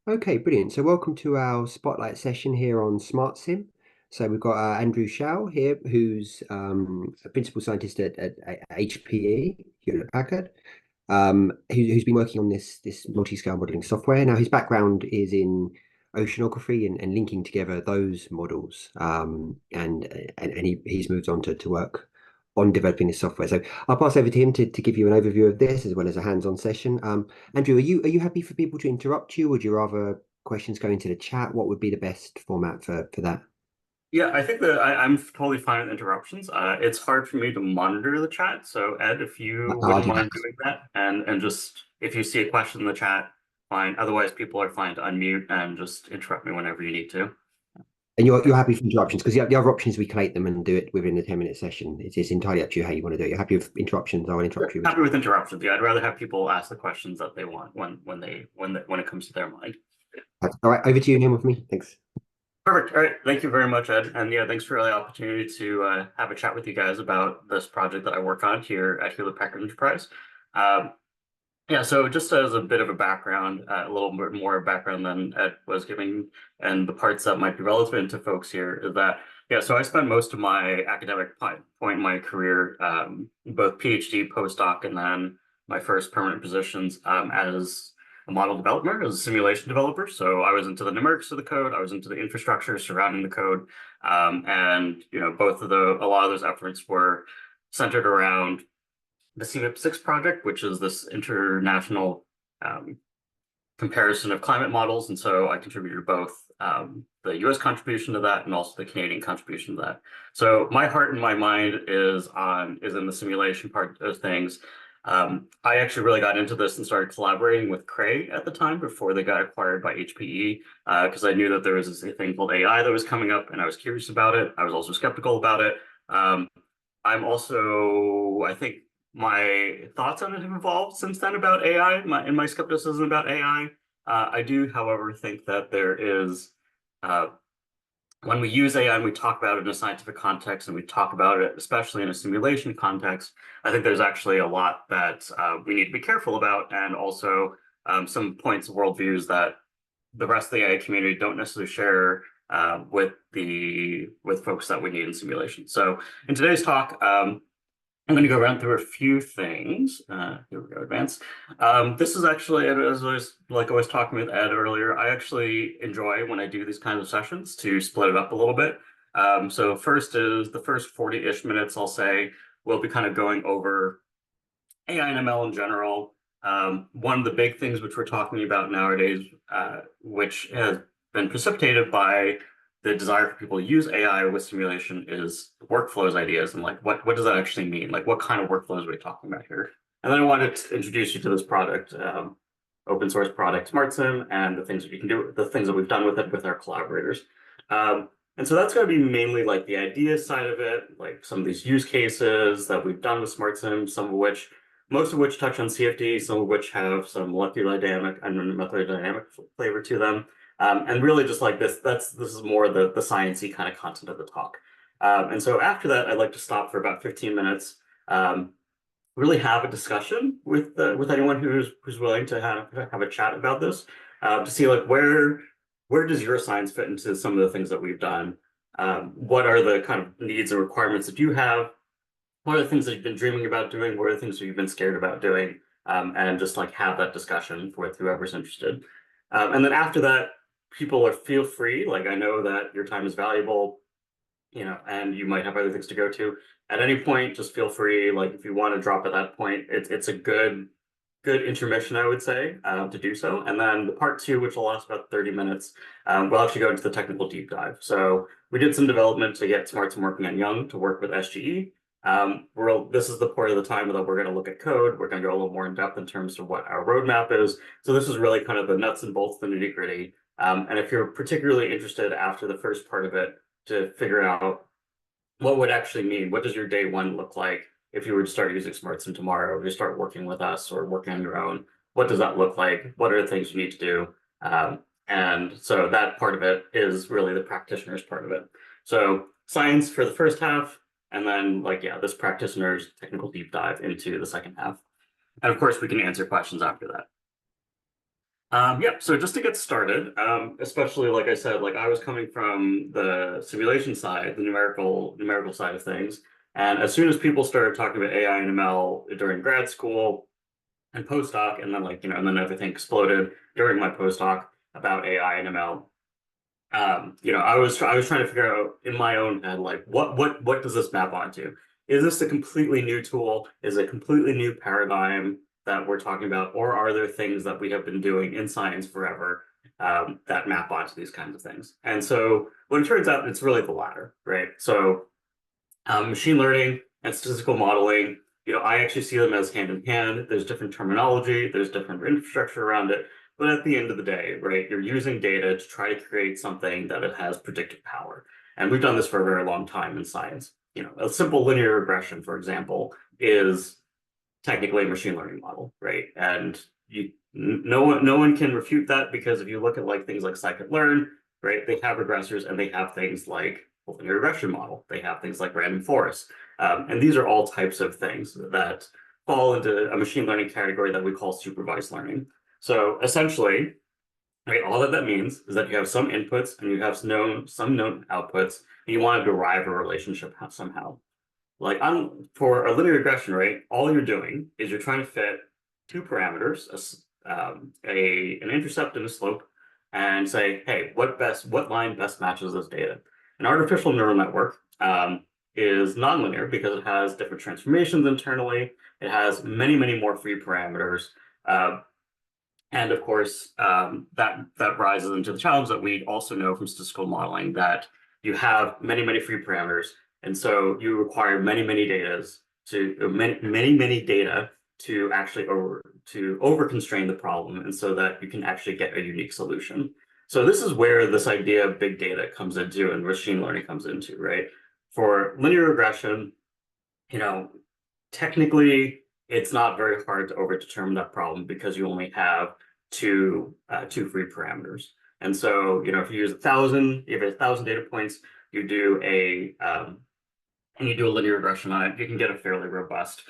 Okay, brilliant. So welcome to our spotlight session here on SmartSim. So we've got Andrew Shao here, who's a principal scientist at HPE, Hewlett Packard, who's been working on this multi-scale modeling software. Now his background is in oceanography and linking together those models, and he's moved on to work on developing this software. So I'll pass over to him to give you an overview of this as well as a hands-on session. Andrew, are you happy for people to interrupt you? Would you rather questions go into the chat? What would be the best format for that? Yeah, I think that I'm totally fine with interruptions. It's hard for me to monitor the chat, so Ed, if you I'll wouldn't do that. mind doing that, and just if you see a question in the chat, fine. Otherwise, people are fine to unmute and just interrupt me whenever you need to. And you're happy for interruptions because the other option is we collate them and do it within a 10-minute session. It's entirely up to you how you want to do it. You're happy with interruptions? I will Yeah, interrupt you. happy with interruptions. Yeah, I'd rather have people ask the questions that they want when it comes to their mind. All right, over to you, Neil, with me. Thanks. Perfect. All right. Thank you very much, Ed. And yeah, thanks for the opportunity to have a chat with you guys about this project that I work on here at Hewlett Packard Enterprise. Um, Yeah, so just as a bit of a background, a little bit more background than Ed was giving, and the parts that might be relevant to folks here is that, yeah, so I spent most of my academic point in my career, both PhD, postdoc, and then my first permanent positions as a model developer, as a simulation developer. So I was into the numerics of the code, I was into the infrastructure surrounding the code, and both of a lot of those efforts were centered around the CMIP6 project, which is this international um, comparison of climate models. And so I contributed both the US contribution to that and also the Canadian contribution to that. So my heart and my mind is in the simulation part of things. I actually really got into this and started collaborating with Cray at the time before they got acquired by HPE, because I knew that there was this thing called AI that was coming up and I was curious about it. I was also skeptical about it. I'm also, I think my thoughts on it have evolved since then about AI, and my skepticism about AI. I do, however, think that there is, uh, when we use AI and we talk about it in a scientific context and we talk about it, especially in a simulation context, I think there's actually a lot that we need to be careful about, and also some points of worldviews that the rest of the AI community don't necessarily share with folks that we need in simulation. So in today's talk, I'm going to go around through a few things. Here we go, advance. This is actually, as I was talking with Ed earlier, I actually enjoy when I do these kinds of sessions to split it up a little bit. So first is the first 40-ish minutes, I'll say, we'll be kind of going over AI and ML in general. One of the big things which we're talking about nowadays, which has been precipitated by the desire for people to use AI with simulation, is workflows ideas, and like what does that actually mean? Like what kind of workflows are we talking about here? And then I wanted to introduce you to this product, open source product, SmartSim, and the things that you can do, the things that we've done with it with our collaborators. And so that's going to be mainly like the idea side of it, like some of these use cases that we've done with SmartSim, most of which touch on CFD, some of which have some molecular dynamic and molecular dynamic flavor to them. And really just like this is more the sciencey kind of content of the talk. And so after that, I'd like to stop for about 15 minutes, really have a discussion with anyone who's willing to have a chat about this, to see like where does your science fit into some of the things that we've done? What are the kind of needs and requirements that you have? What are the things that you've been dreaming about doing? What are the things that you've been scared about doing? And just like have that discussion with whoever's interested. And then after that, feel free. Like I know that your time is valuable, and you might have other things to go to. At any point, just feel free. Like if you want to drop at that point, it's a good intermission, I would say, to do so. And then the part two, which will last about 30 minutes, we'll actually go into the technical deep dive. So we did some development to get SmartSim working on Young to work with SGE. This is the part of the time that we're going to look at code. We're going to go a little more in depth in terms of what our roadmap is. So this is really kind of the nuts and bolts, the nitty gritty. And if you're particularly interested after the first part of it to figure out what would actually mean, what does your day one look like if you were to start using SmartSim tomorrow, or you start working with us or working on your own, what does that look like? What are the things you need to do? And so that part of it is really the practitioner's part of it. So science for the first half, and then this practitioner's technical deep dive into the second half. And of course, we can answer questions after that. Yeah, so just to get started, especially like I said, like I was coming from the simulation side, the numerical side of things, and as soon as people started talking about AI and ML during grad school and postdoc, and then and then everything exploded during my postdoc about AI and ML. I was trying to figure out in my own head, like what does this map onto? Is this a completely new tool? Is it a completely new paradigm that we're talking about, or are there things that we have been doing in science forever that map onto these kinds of things? And so, when it turns out, it's really the latter, right? So, machine learning and statistical modeling, I actually see them as hand in hand. There's different terminology, there's different infrastructure around it, but at the end of the day, right, you're using data to try to create something that it has predictive power. And we've done this for a very long time in science. A simple linear regression, for example, is technically a machine learning model, right? And no one can refute that, because if you look at like things like scikit-learn, right, they have regressors and they have things like a linear regression model. They have things like random forests. And these are all types of things that fall into a machine learning category that we call supervised learning. So essentially, right, all that means is that you have some inputs and you have some known outputs, and you want to derive a relationship somehow. Like for a linear regression, right, all you're doing is you're trying to fit two parameters, an intercept and a slope, and say, hey, what line best matches this data? An artificial neural network is nonlinear because it has different transformations internally. It has many more free parameters. Uh, and of course, that rises into the challenge that we also know from statistical modeling, that you have many free parameters, and so you require many data many data to actually over constrain the problem, and so that you can actually get a unique solution. So this is where this idea of big data comes into and machine learning comes into, right? For linear regression, you know, technically, it's not very hard to overdetermine that problem because you only have two free parameters. And so, if you use 1,000, if you have 1,000 data points, you do and you do a linear regression on it, you can get a fairly robust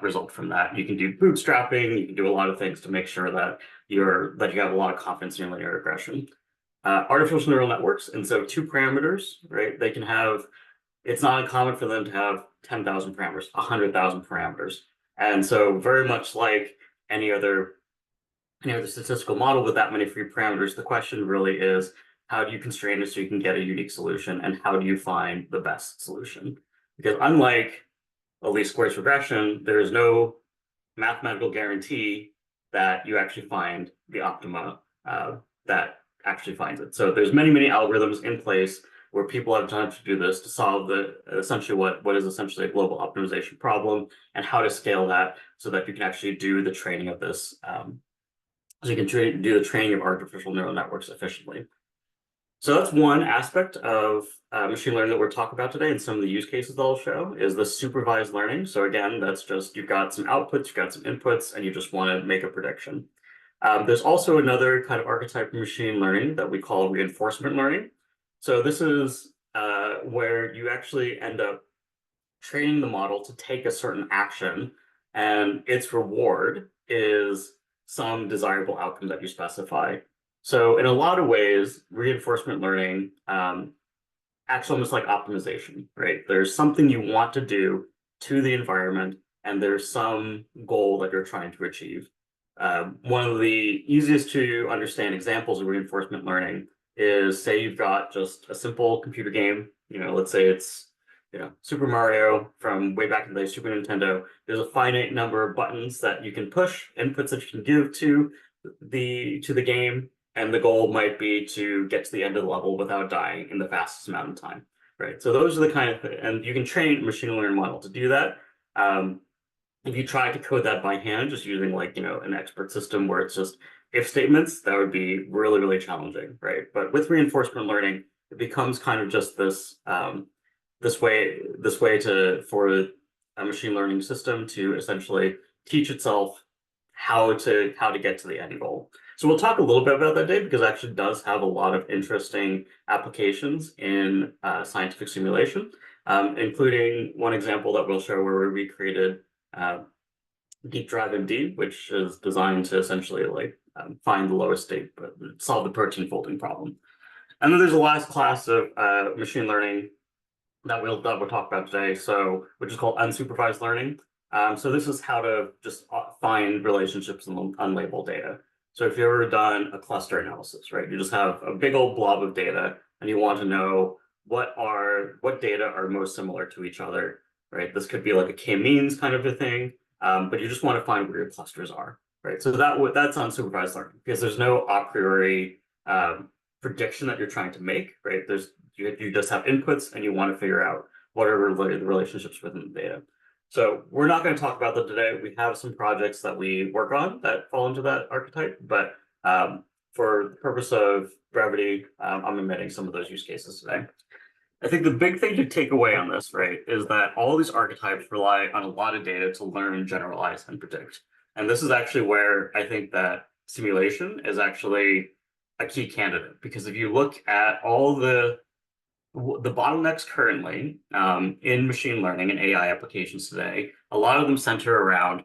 result from that. You can do bootstrapping, you can do a lot of things to make sure that you have a lot of confidence in your linear regression. Artificial neural networks, and so two parameters, right? It's not uncommon for them to have 10,000 parameters, 100,000 parameters. And so very much like any other statistical model with that many free parameters, the question really is, how do you constrain it so you can get a unique solution, and how do you find the best solution? Because unlike a least squares regression, there is no mathematical guarantee that you actually find the optima that actually finds it. So there's many algorithms in place where people have done to do this to solve essentially what is essentially a global optimization problem, and how to scale that so that you can actually do the training of this, so you can do the training of artificial neural networks efficiently. So that's one aspect of machine learning that we're talking about today, and some of the use cases that I'll show is the supervised learning. So again, that's just you've got some outputs, you've got some inputs, and you just want to make a prediction. There's also another kind of archetype of machine learning that we call reinforcement learning. So this is where you actually end up training the model to take a certain action, and its reward is some desirable outcome that you specify. So in a lot of ways, reinforcement learning acts almost like optimization, right? There's something you want to do to the environment, and there's some goal that you're trying to achieve. One of the easiest to understand examples of reinforcement learning is, say you've got just a simple computer game, let's say it's Super Mario from way back in the Super Nintendo. There's a finite number of buttons that you can push, inputs that you can give to the game, and the goal might be to get to the end of the level without dying in the fastest amount of time, right? So those are the kind of and you can train a machine learning model to do that. If you try to code that by hand, just using an expert system where it's just if statements, that would be really challenging, right? But with reinforcement learning, it becomes kind of just this way for a machine learning system to essentially teach itself how to get to the end goal. So we'll talk a little bit about that, Dave, because it actually does have a lot of interesting applications in scientific simulation, including one example that we'll show where we recreated Deep Drive MD, which is designed to essentially like find the lowest state, but solve the protein folding problem. And then there's a last class of machine learning that we'll talk about today, so which is called unsupervised learning. So this is how to just find relationships in unlabeled data. So if you've ever done a cluster analysis, right, you just have a big old blob of data, and you want to know what data are most similar to each other, right? This could be like a k-means kind of a thing, but you just want to find where your clusters are, right? So that's unsupervised learning because there's no a priori prediction that you're trying to make, right? You just have inputs and you want to figure out what are the relationships within the data. So we're not going to talk about that today. We have some projects that we work on that fall into that archetype, but for the purpose of brevity, I'm omitting some of those use cases today. I think the big thing to take away on this, right, is that all these archetypes rely on a lot of data to learn, generalize, and predict. And this is actually where I think that simulation is actually a key candidate, because if you look at all the bottlenecks currently in machine learning and AI applications today, a lot of them center around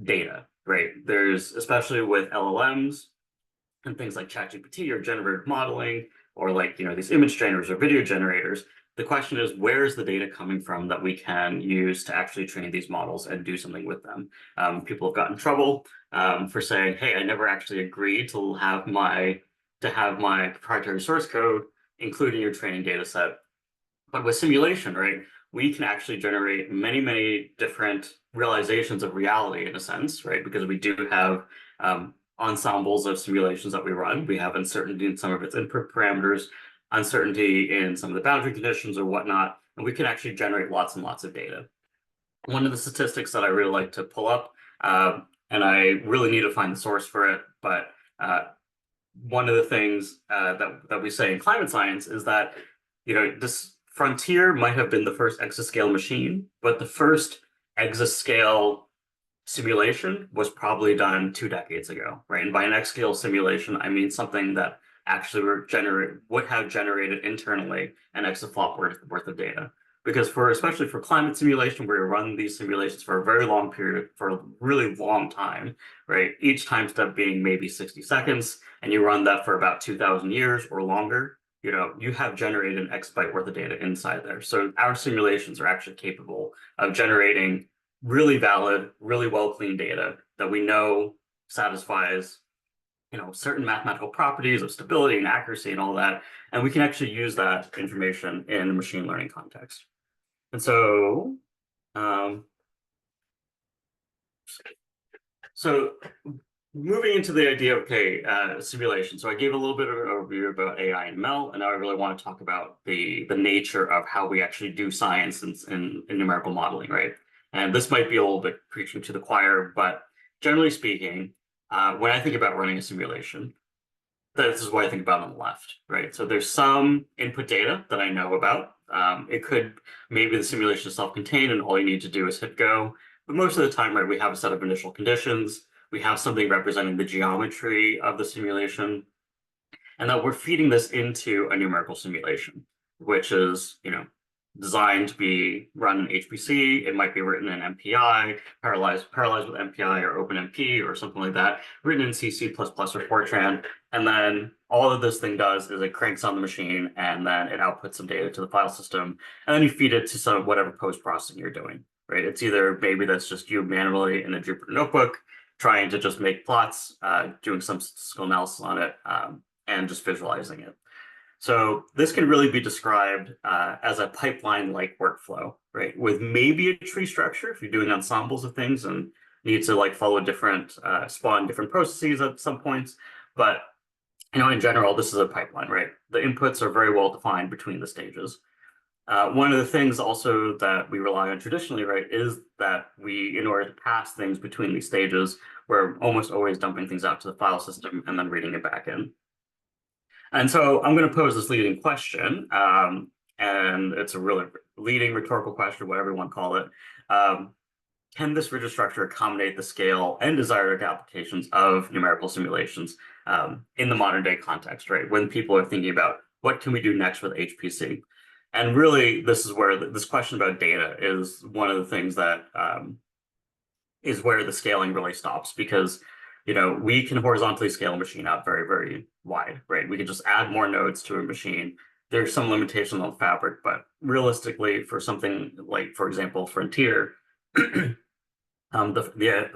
data, right? There's, especially with LLMs and things like ChatGPT or generative modeling, or like, these image generators or video generators, the question is, where is the data coming from that we can use to actually train these models and do something with them? People have gotten in trouble for saying, hey, I never actually agreed to have my proprietary source code including your training data set. But with simulation, right, we can actually generate many, many different realizations of reality in a sense, right? Because we do have ensembles of simulations that we run. We have uncertainty in some of its input parameters, uncertainty in some of the boundary conditions or whatnot, and we can actually generate lots and lots of data. One of the statistics that I really like to pull up, and I really need to find the source for it, but one of the things that we say in climate science is that, this frontier might have been the first exascale machine, but the first exascale simulation was probably done 2 decades ago, right? And by an exascale simulation, I mean something that actually would have generated internally an exaflop worth of data. Because especially for climate simulation, where you run these simulations for a very long period, for a really long time, right? Each time step being maybe 60 seconds, and you run that for about 2,000 years or longer, you have generated an exabyte worth of data inside there. So our simulations are actually capable of generating really valid, really well-cleaned data that we know satisfies, certain mathematical properties of stability and accuracy and all that. And we can actually use that information in a machine learning context. And so, moving into the idea of simulation. So I gave a little bit of an overview about AI and ML, and now I really want to talk about the nature of how we actually do science in numerical modeling, right? And this might be a little bit preaching to the choir, but generally speaking, when I think about running a simulation, this is what I think about on the left, right? So there's some input data that I know about. Maybe the simulation is self-contained and all you need to do is hit go. But most of the time, right, we have a set of initial conditions. We have something representing the geometry of the simulation, and that we're feeding this into a numerical simulation, which is, designed to be run in HPC. It might be written in MPI, parallelized with MPI or OpenMP or something like that, written in C, C++ or Fortran. And then all of this thing does is it cranks on the machine and then it outputs some data to the file system. And then you feed it to some whatever post-processing you're doing, right? It's either maybe that's just you manually in a Jupyter notebook, trying to just make plots, doing some statistical analysis on it, and just visualizing it. So this can really be described as a pipeline-like workflow, right? With maybe a tree structure if you're doing ensembles of things and need to follow spawn different processes at some points. But in general, this is a pipeline, right? The inputs are very well defined between the stages. One of the things also that we rely on traditionally, right, is that in order to pass things between these stages, we're almost always dumping things out to the file system and then reading it back in. And so I'm going to pose this leading question, and it's a really leading rhetorical question, whatever you want to call it. Can this rigid structure accommodate the scale and desired applications of numerical simulations in the modern day context, right? When people are thinking about what can we do next with HPC? And really, this is where this question about data is one of the things that is where the scaling really stops because, we can horizontally scale a machine out very, very wide, right? We can just add more nodes to a machine. There's some limitation on fabric, but realistically, for something like, for example, Frontier, the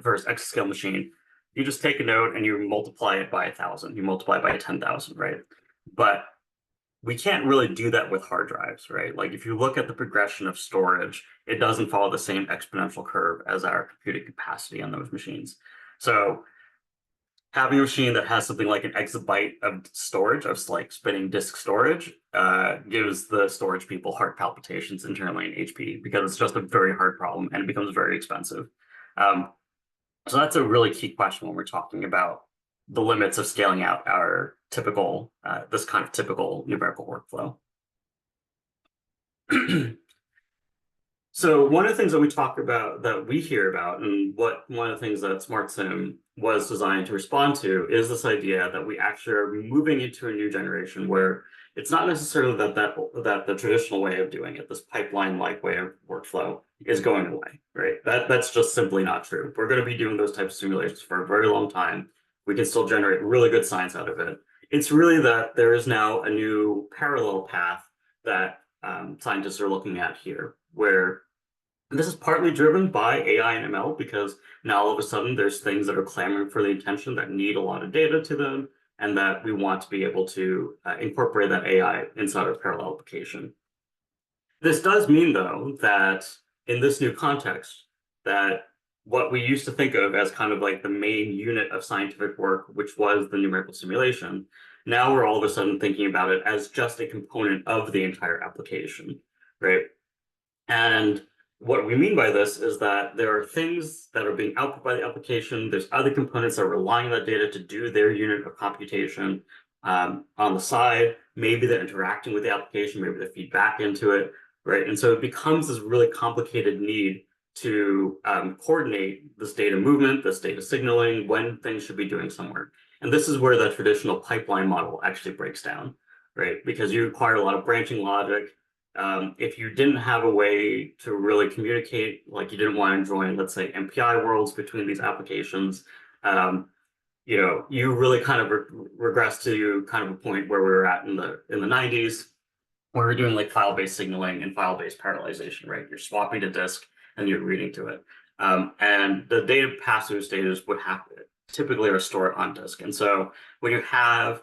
first exascale machine, you just take a node and you multiply it by 1,000, you multiply it by 10,000, right? But we can't really do that with hard drives, right? Like if you look at the progression of storage, it doesn't follow the same exponential curve as our computing capacity on those machines. So having a machine that has something like an exabyte of storage, of like spinning disk storage, gives the storage people heart palpitations internally in HP because it's just a very hard problem and it becomes very expensive. So that's a really key question when we're talking about the limits of scaling out our typical, this kind of typical numerical workflow. So one of the things that we talk about, that we hear about, and one of the things that SmartSim was designed to respond to is this idea that we actually are moving into a new generation where it's not necessarily that the traditional way of doing it, this pipeline-like way of workflow, is going away, right? That's just simply not true. We're going to be doing those types of simulations for a very long time. We can still generate really good science out of it. It's really that there is now a new parallel path that scientists are looking at here, where this is partly driven by AI and ML because now all of a sudden there's things that are clamoring for the attention that need a lot of data to them, and that we want to be able to incorporate that AI inside our parallel application. This does mean, though, that in this new context, that what we used to think of as kind of like the main unit of scientific work, which was the numerical simulation, now we're all of a sudden thinking about it as just a component of the entire application, right? And what we mean by this is that there are things that are being output by the application. There's other components that are relying on that data to do their unit of computation on the side. Maybe they're interacting with the application, maybe they feed back into it, right? And so it becomes this really complicated need to coordinate this data movement, this data signaling, when things should be doing somewhere. And this is where the traditional pipeline model actually breaks down, right? Because you require a lot of branching logic. If you didn't have a way to really communicate, like you didn't want to join, let's say, MPI worlds between these applications, you really kind of regress to kind of a point where we were at in the 90s, where we're doing like file-based signaling and file-based parallelization, right? You're swapping to disk and you're reading to it. And the data pass-through stages would happen typically are stored on disk. And so when you have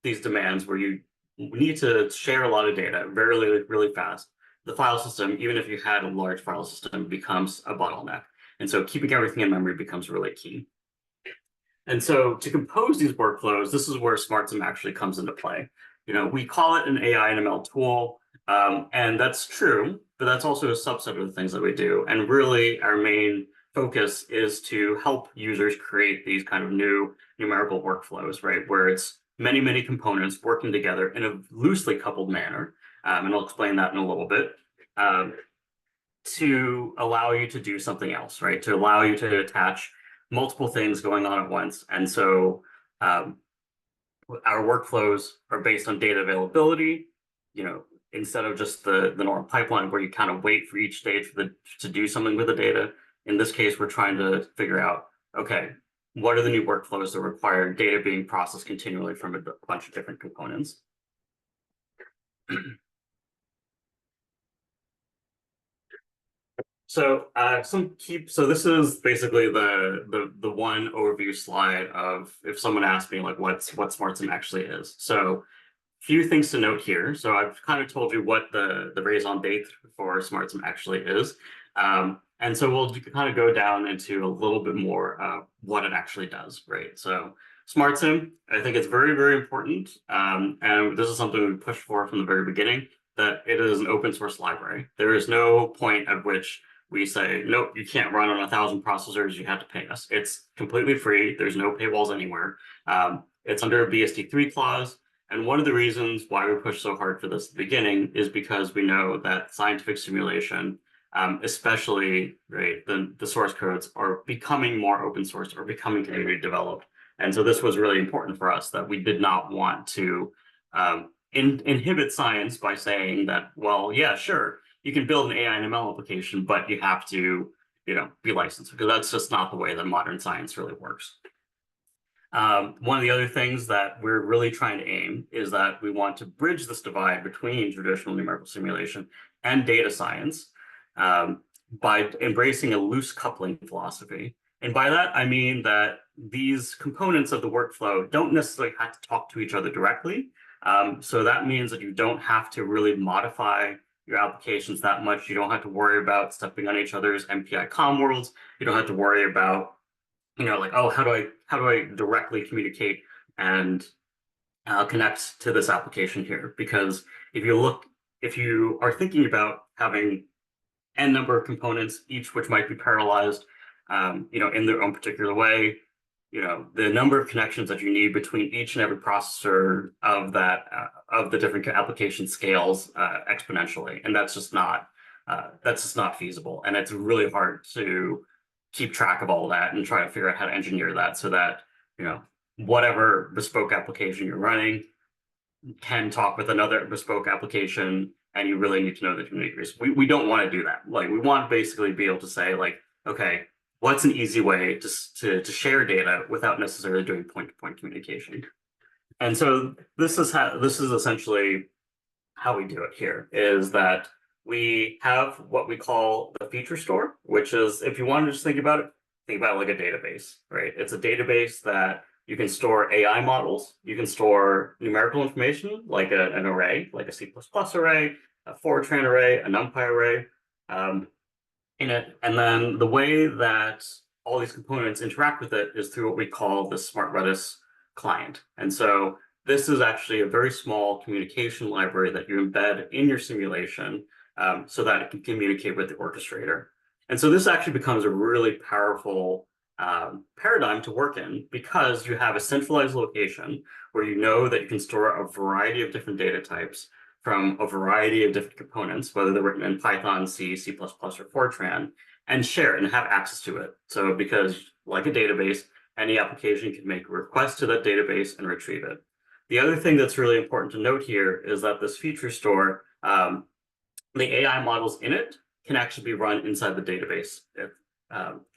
these demands where you need to share a lot of data really, really fast, the file system, even if you had a large file system, becomes a bottleneck. And so keeping everything in memory becomes really key. And so to compose these workflows, this is where SmartSim actually comes into play. We call it an AI and ML tool, and that's true, but that's also a subset of the things that we do. And really, our main focus is to help users create these kind of new numerical workflows, right? Where it's many, many components working together in a loosely coupled manner. And I'll explain that in a little bit, to allow you to do something else, right? To allow you to attach multiple things going on at once. And so our workflows are based on data availability, instead of just the normal pipeline where you kind of wait for each stage to do something with the data. In this case, we're trying to figure out, okay, what are the new workflows that require data being processed continually from a bunch of different components? So so this is basically the one overview slide of if someone asked me like what SmartSim actually is. So few things to note here. So I've kind of told you what the raison d'etre for SmartSim actually is. And so we'll kind of go down into a little bit more what it actually does, right? So SmartSim, I think it's very, very important. And this is something we pushed for from the very beginning, that it is an open source library. There is no point at which we say, nope, you can't run on 1,000 processors, you have to pay us. It's completely free. There's no paywalls anywhere. It's under a BSD3 clause. And one of the reasons why we push so hard for this at the beginning is because we know that scientific simulation, especially right, the source codes are becoming more open source or becoming community developed. And so this was really important for us, that we did not want to inhibit science by saying that, well, yeah, sure, you can build an AI and ML application, but you have to be licensed, because that's just not the way that modern science really works. One of the other things that we're really trying to aim is that we want to bridge this divide between traditional numerical simulation and data science by embracing a loose coupling philosophy. And by that, I mean that these components of the workflow don't necessarily have to talk to each other directly. So that means that you don't have to really modify your applications that much. You don't have to worry about stepping on each other's MPI com worlds. You don't have to worry about, like, oh, how do I directly communicate and connect to this application here? Because if you are thinking about having n number of components, each which might be parallelized, in their own particular way, the number of connections that you need between each and every processor of the different application scales exponentially, and that's just not feasible, and it's really hard to keep track of all of that and try to figure out how to engineer that so that whatever bespoke application you're running can talk with another bespoke application, and you really need to know the communities. We don't want to do that. Like, we want to basically be able to say, like, okay, what's an easy way to share data without necessarily doing point-to-point communication? And so this is essentially how we do it here, is that we have what we call the feature store, which is, if you want to just think about it like a database, right? It's a database that you can store AI models, you can store numerical information like an array, like a C++ array, a Fortran array, a NumPy array, in it. And then the way that all these components interact with it is through what we call the Smart Redis client. And so this is actually a very small communication library that you embed in your simulation so that it can communicate with the orchestrator. And so this actually becomes a really powerful paradigm to work in, because you have a centralized location where you know that you can store a variety of different data types from a variety of different components, whether they're written in Python, C, C++, or Fortran, and share it and have access to it. So because, like a database, any application can make a request to that database and retrieve it. The other thing that's really important to note here is that this feature store, the AI models in it can actually be run inside the database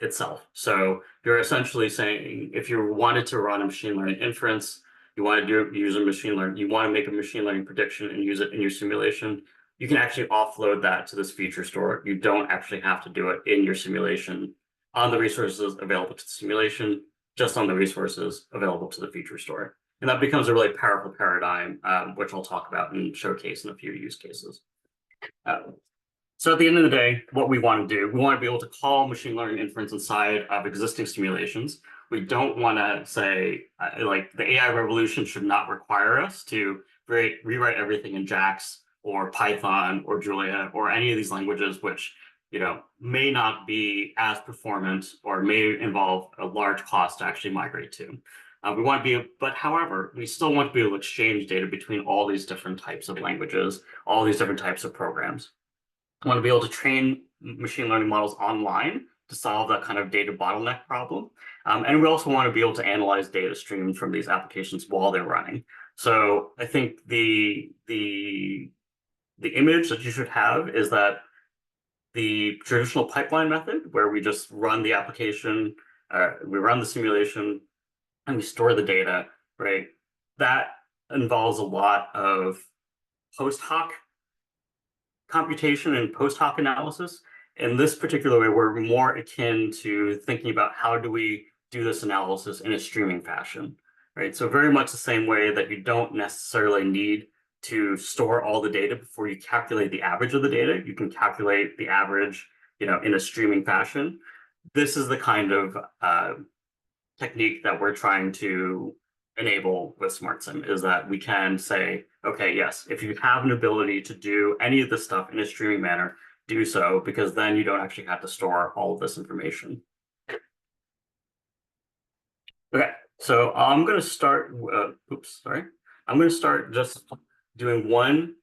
itself. So you're essentially saying, if you wanted to run a machine learning inference, you want to use a machine learning, you want to make a machine learning prediction and use it in your simulation, you can actually offload that to this feature store. You don't actually have to do it in your simulation on the resources available to the simulation, just on the resources available to the feature store. And that becomes a really powerful paradigm, which I'll talk about and showcase in a few use cases. So at the end of the day, what we want to do, we want to be able to call machine learning inference inside of existing simulations. We don't want to say, like, the AI revolution should not require us to rewrite everything in JAX or Python or Julia or any of these languages, which may not be as performant or may involve a large cost to actually migrate to. We want to be, but however, we still want to be able to exchange data between all these different types of languages, all these different types of programs. We want to be able to train machine learning models online to solve that kind of data bottleneck problem. And we also want to be able to analyze data streams from these applications while they're running. So I think the image that you should have is that the traditional pipeline method, where we just run the application, we run the simulation, and we store the data, right? That involves a lot of post hoc computation and post hoc analysis. In this particular way, we're more akin to thinking about how do we do this analysis in a streaming fashion, right? So very much the same way that you don't necessarily need to store all the data before you calculate the average of the data. You can calculate the average, in a streaming fashion. This is the kind of technique that we're trying to enable with SmartSim, is that we can say, okay, yes, if you have an ability to do any of this stuff in a streaming manner, do so, because then you don't actually have to store all of this information. Okay, so I'm going to start, I'm going to start just doing one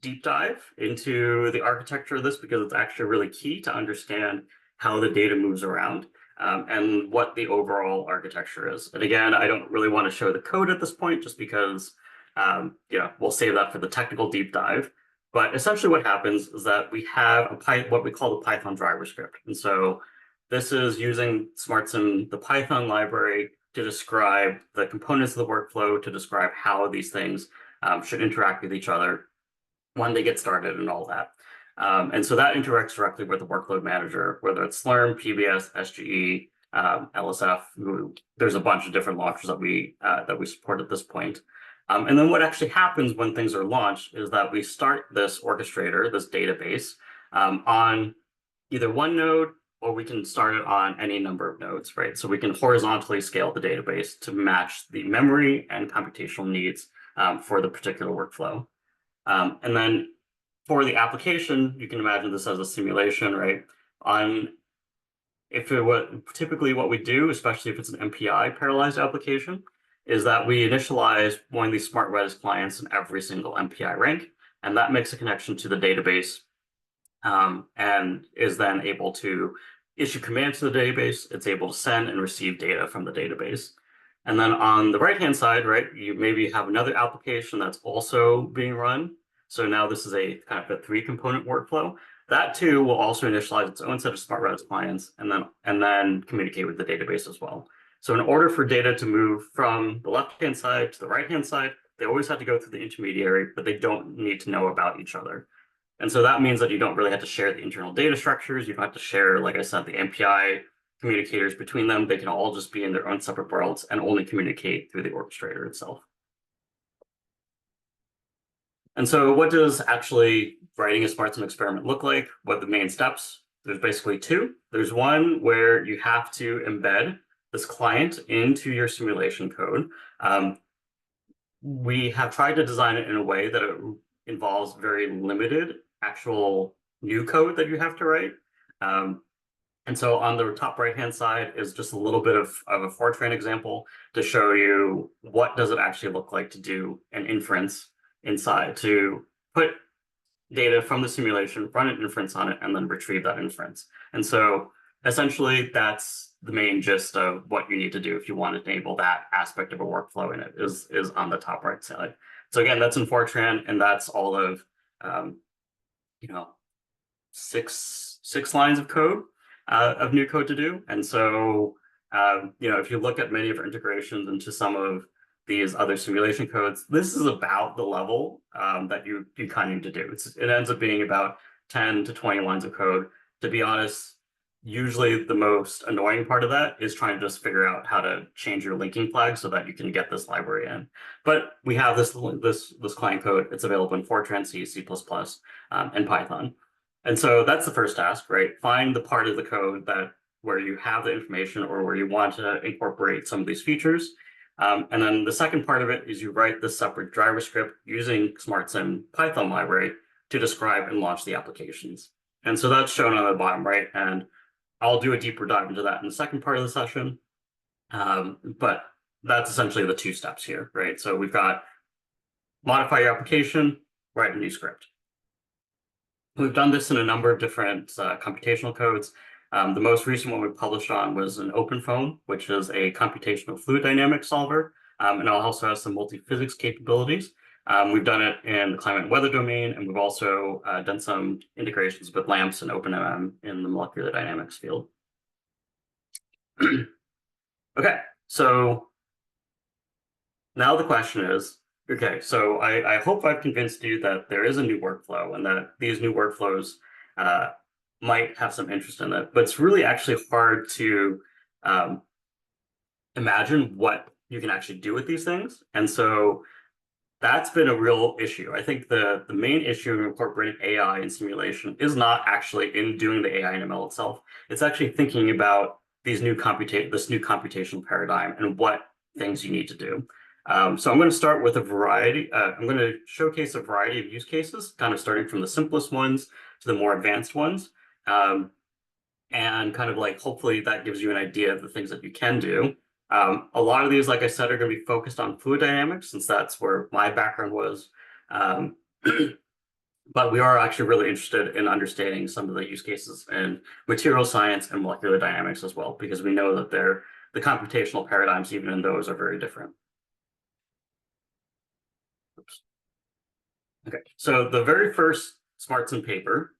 deep dive into the architecture of this, because it's actually really key to understand how the data moves around. And what the overall architecture is. And again, I don't really want to show the code at this point, just because we'll save that for the technical deep dive. But essentially what happens is that we have what we call the Python driver script. And so this is using SmartSim, the Python library, to describe the components of the workflow, to describe how these things should interact with each other when they get started and all that. And so that interacts directly with the workload manager, whether it's Slurm, PBS, SGE, LSF. There's a bunch of different launchers that we support at this point. And then what actually happens when things are launched is that we start this orchestrator, this database, on either one node, or we can start it on any number of nodes, right? So we can horizontally scale the database to match the memory and computational needs for the particular workflow. And then for the application, you can imagine this as a simulation, right? Typically what we do, especially if it's an MPI parallelized application, is that we initialize one of these smart Redis clients in every single MPI rank, and that makes a connection to the database, and is then able to issue commands to the database. It's able to send and receive data from the database. And then on the right-hand side, right, you maybe have another application that's also being run. So now this is a kind of a 3-component workflow. That too will also initialize its own set of smart Redis clients and then communicate with the database as well. So in order for data to move from the left-hand side to the right-hand side, they always have to go through the intermediary, but they don't need to know about each other. And so that means that you don't really have to share the internal data structures. You don't have to share, like I said, the MPI communicators between them. They can all just be in their own separate worlds and only communicate through the orchestrator itself. And so what does actually writing a SmartSim experiment look like? What are the main steps? There's basically 2. There's one where you have to embed this client into your simulation code. We have tried to design it in a way that it involves very limited actual new code that you have to write. And so on the top right-hand side is just a little bit of a Fortran example to show you what does it actually look like to do an inference inside, to put data from the simulation, run an inference on it, and then retrieve that inference. And so essentially that's the main gist of what you need to do if you want to enable that aspect of a workflow in it is on the top right side. So again, that's in Fortran, and that's all of six lines of code, of new code to do. And so if you look at many of our integrations into some of these other simulation codes, this is about the level that you kind of need to do. It ends up being about 10 to 20 lines of code. To be honest, usually the most annoying part of that is trying to just figure out how to change your linking flag so that you can get this library in. But we have this client code. It's available in Fortran, C, C++, and Python. And so that's the first task, right? Find the part of the code where you have the information or where you want to incorporate some of these features. And then the second part of it is you write this separate driver script using SmartSim Python library to describe and launch the applications. And so that's shown on the bottom right. And I'll do a deeper dive into that in the second part of the session. But that's essentially the 2 steps here, right? So we've got modify your application, write a new script. We've done this in a number of different computational codes. The most recent one we published on was an OpenFOAM, which is a computational fluid dynamics solver, and it also has some multi-physics capabilities. We've done it in the climate and weather domain, and we've also done some integrations with LAMMPS and OpenMM in the molecular dynamics field. Okay, so now the question is, okay, so I hope I've convinced you that there is a new workflow and that these new workflows might have some interest in it, but it's really actually hard to imagine what you can actually do with these things. And so that's been a real issue. I think the main issue in incorporating AI in simulation is not actually in doing the AI and ML itself. It's actually thinking about this new computational paradigm and what things you need to do. So I'm going to start with a variety. I'm going to showcase a variety of use cases, kind of starting from the simplest ones to the more advanced ones. And kind of like, hopefully that gives you an idea of the things that you can do. A lot of these, like I said, are going to be focused on fluid dynamics, since that's where my background was. But we are actually really interested in understanding some of the use cases in material science and molecular dynamics as well, because we know that the computational paradigms, even in those, are very different. Oops. Okay, so the very first SmartSim paper,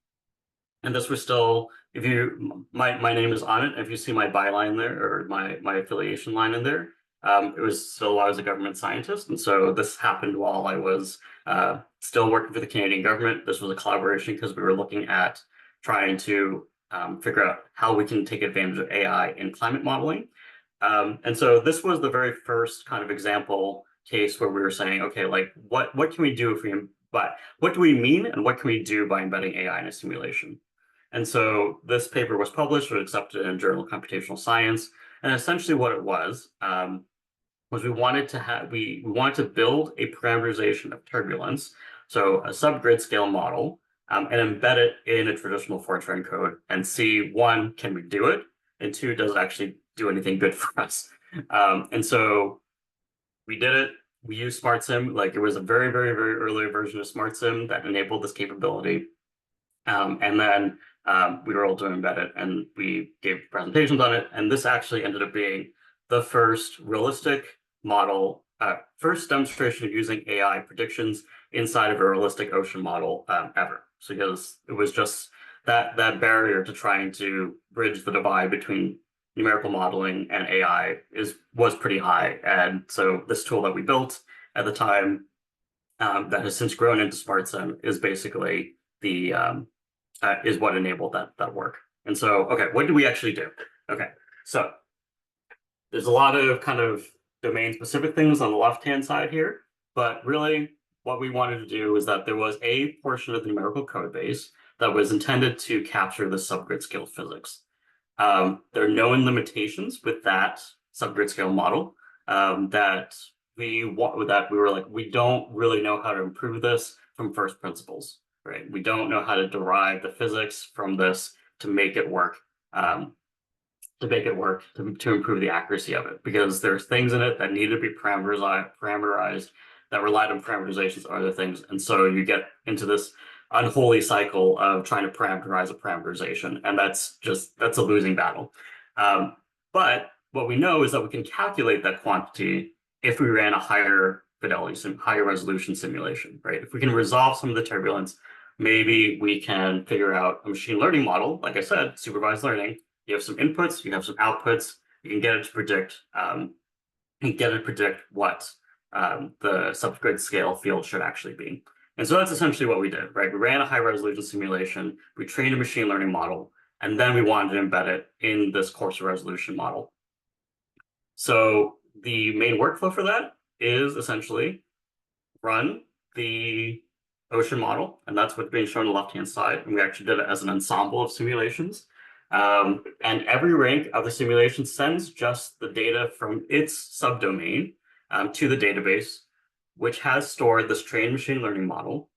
and this was still, if you, my name is on it. If you see my byline there or my affiliation line in there, it was still I was a government scientist, and so this happened while I was still working for the Canadian government. This was a collaboration because we were looking at trying to figure out how we can take advantage of AI in climate modeling. And so this was the very first kind of example case where we were saying, okay, like what can we do if we, but what do we mean and what can we do by embedding AI in a simulation? And so this paper was published, was accepted in Journal of Computational Science, and essentially what it was we wanted to have we wanted to build a parameterization of turbulence, so a subgrid scale model, and embed it in a traditional Fortran code and see, one, can we do it? And two, does it actually do anything good for us? And so we did it. We used SmartSim. Like it was a very, very, very early version of SmartSim that enabled this capability. And then we were able to embed it and we gave presentations on it. And this actually ended up being the first realistic model, first demonstration of using AI predictions inside of a realistic ocean model ever. So because it was just that barrier to trying to bridge the divide between numerical modeling and AI was pretty high. And so this tool that we built at the time that has since grown into SmartSim is basically the is what enabled that work. And so, okay, what do we actually do? Okay, so there's a lot of kind of domain-specific things on the left-hand side here, but really what we wanted to do is that there was a portion of the numerical code base that was intended to capture the subgrid scale physics. There are known limitations with that subgrid scale model that we were like, we don't really know how to improve this from first principles, right? We don't know how to derive the physics from this to make it work, to improve the accuracy of it, because there's things in it that need to be parameterized that relied on parameterizations of other things. And so you get into this unholy cycle of trying to parameterize a parameterization. And that's a losing battle. But what we know is that we can calculate that quantity if we ran a higher fidelity, higher resolution simulation, right? If we can resolve some of the turbulence, maybe we can figure out a machine learning model. Like I said, supervised learning, you have some inputs, you have some outputs, you can get it to predict, what the subgrid scale field should actually be. And so that's essentially what we did, right? We ran a high resolution simulation, we trained a machine learning model, and then we wanted to embed it in this coarser resolution model. So the main workflow for that is essentially run the ocean model, and that's what's being shown on the left-hand side. And we actually did it as an ensemble of simulations. And every rank of the simulation sends just the data from its subdomain to the database, which has stored this trained machine learning model,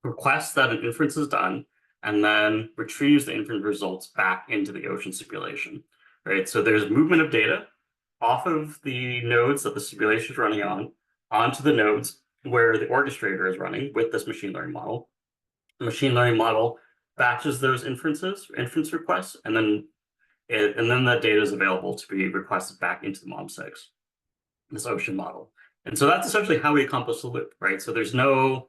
requests that an inference is done, and then retrieves the inference results back into the ocean simulation, right? So there's movement of data off of the nodes that the simulation is running on, onto the nodes where the orchestrator is running with this machine learning model. The machine learning model batches those inference requests, and then that data is available to be requested back into the MOM6, this ocean model. And so that's essentially how we accomplish the loop, right? So there's no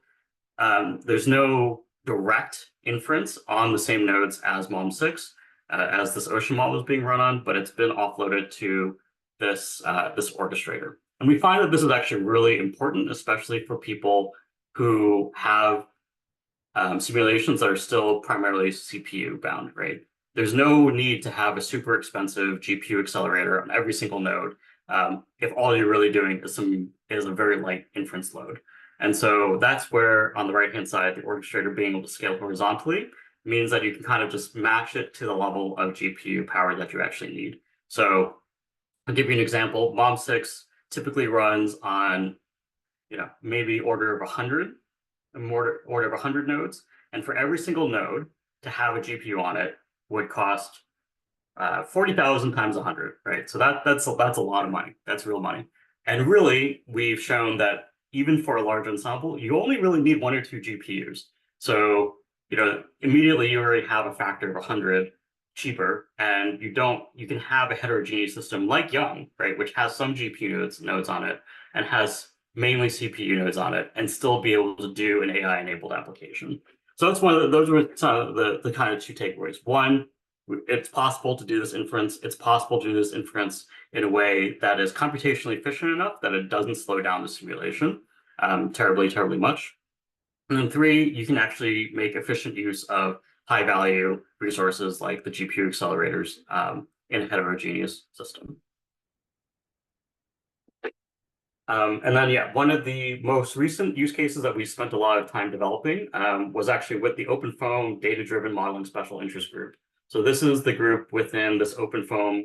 direct inference on the same nodes as MOM6, as this ocean model is being run on, but it's been offloaded to this orchestrator. And we find that this is actually really important, especially for people who have simulations that are still primarily CPU bound, right? There's no need to have a super expensive GPU accelerator on every single node if all you're really doing is a very light inference load. And so that's where, on the right-hand side, the orchestrator being able to scale horizontally means that you can kind of just match it to the level of GPU power that you actually need. So I'll give you an example. MOM6 typically runs on, maybe order of 100 nodes. And for every single node to have a GPU on it would cost 40,000 times 100, right? So that's a lot of money. That's real money. And really, we've shown that even for a large ensemble, you only really need 1 or 2 GPUs. So, immediately you already have a factor of 100 cheaper, and you can have a heterogeneous system like Young, right, which has some GPU nodes on it and has mainly CPU nodes on it, and still be able to do an AI-enabled application. So that's those were some of the kind of two takeaways. One, it's possible to do this inference. It's possible to do this inference in a way that is computationally efficient enough that it doesn't slow down the simulation terribly, terribly much. And then three, you can actually make efficient use of high value resources like the GPU accelerators in a heterogeneous system. And then, yeah, one of the most recent use cases that we spent a lot of time developing was actually with the OpenFOAM Data-Driven Modeling Special Interest Group. So this is the group within this OpenFOAM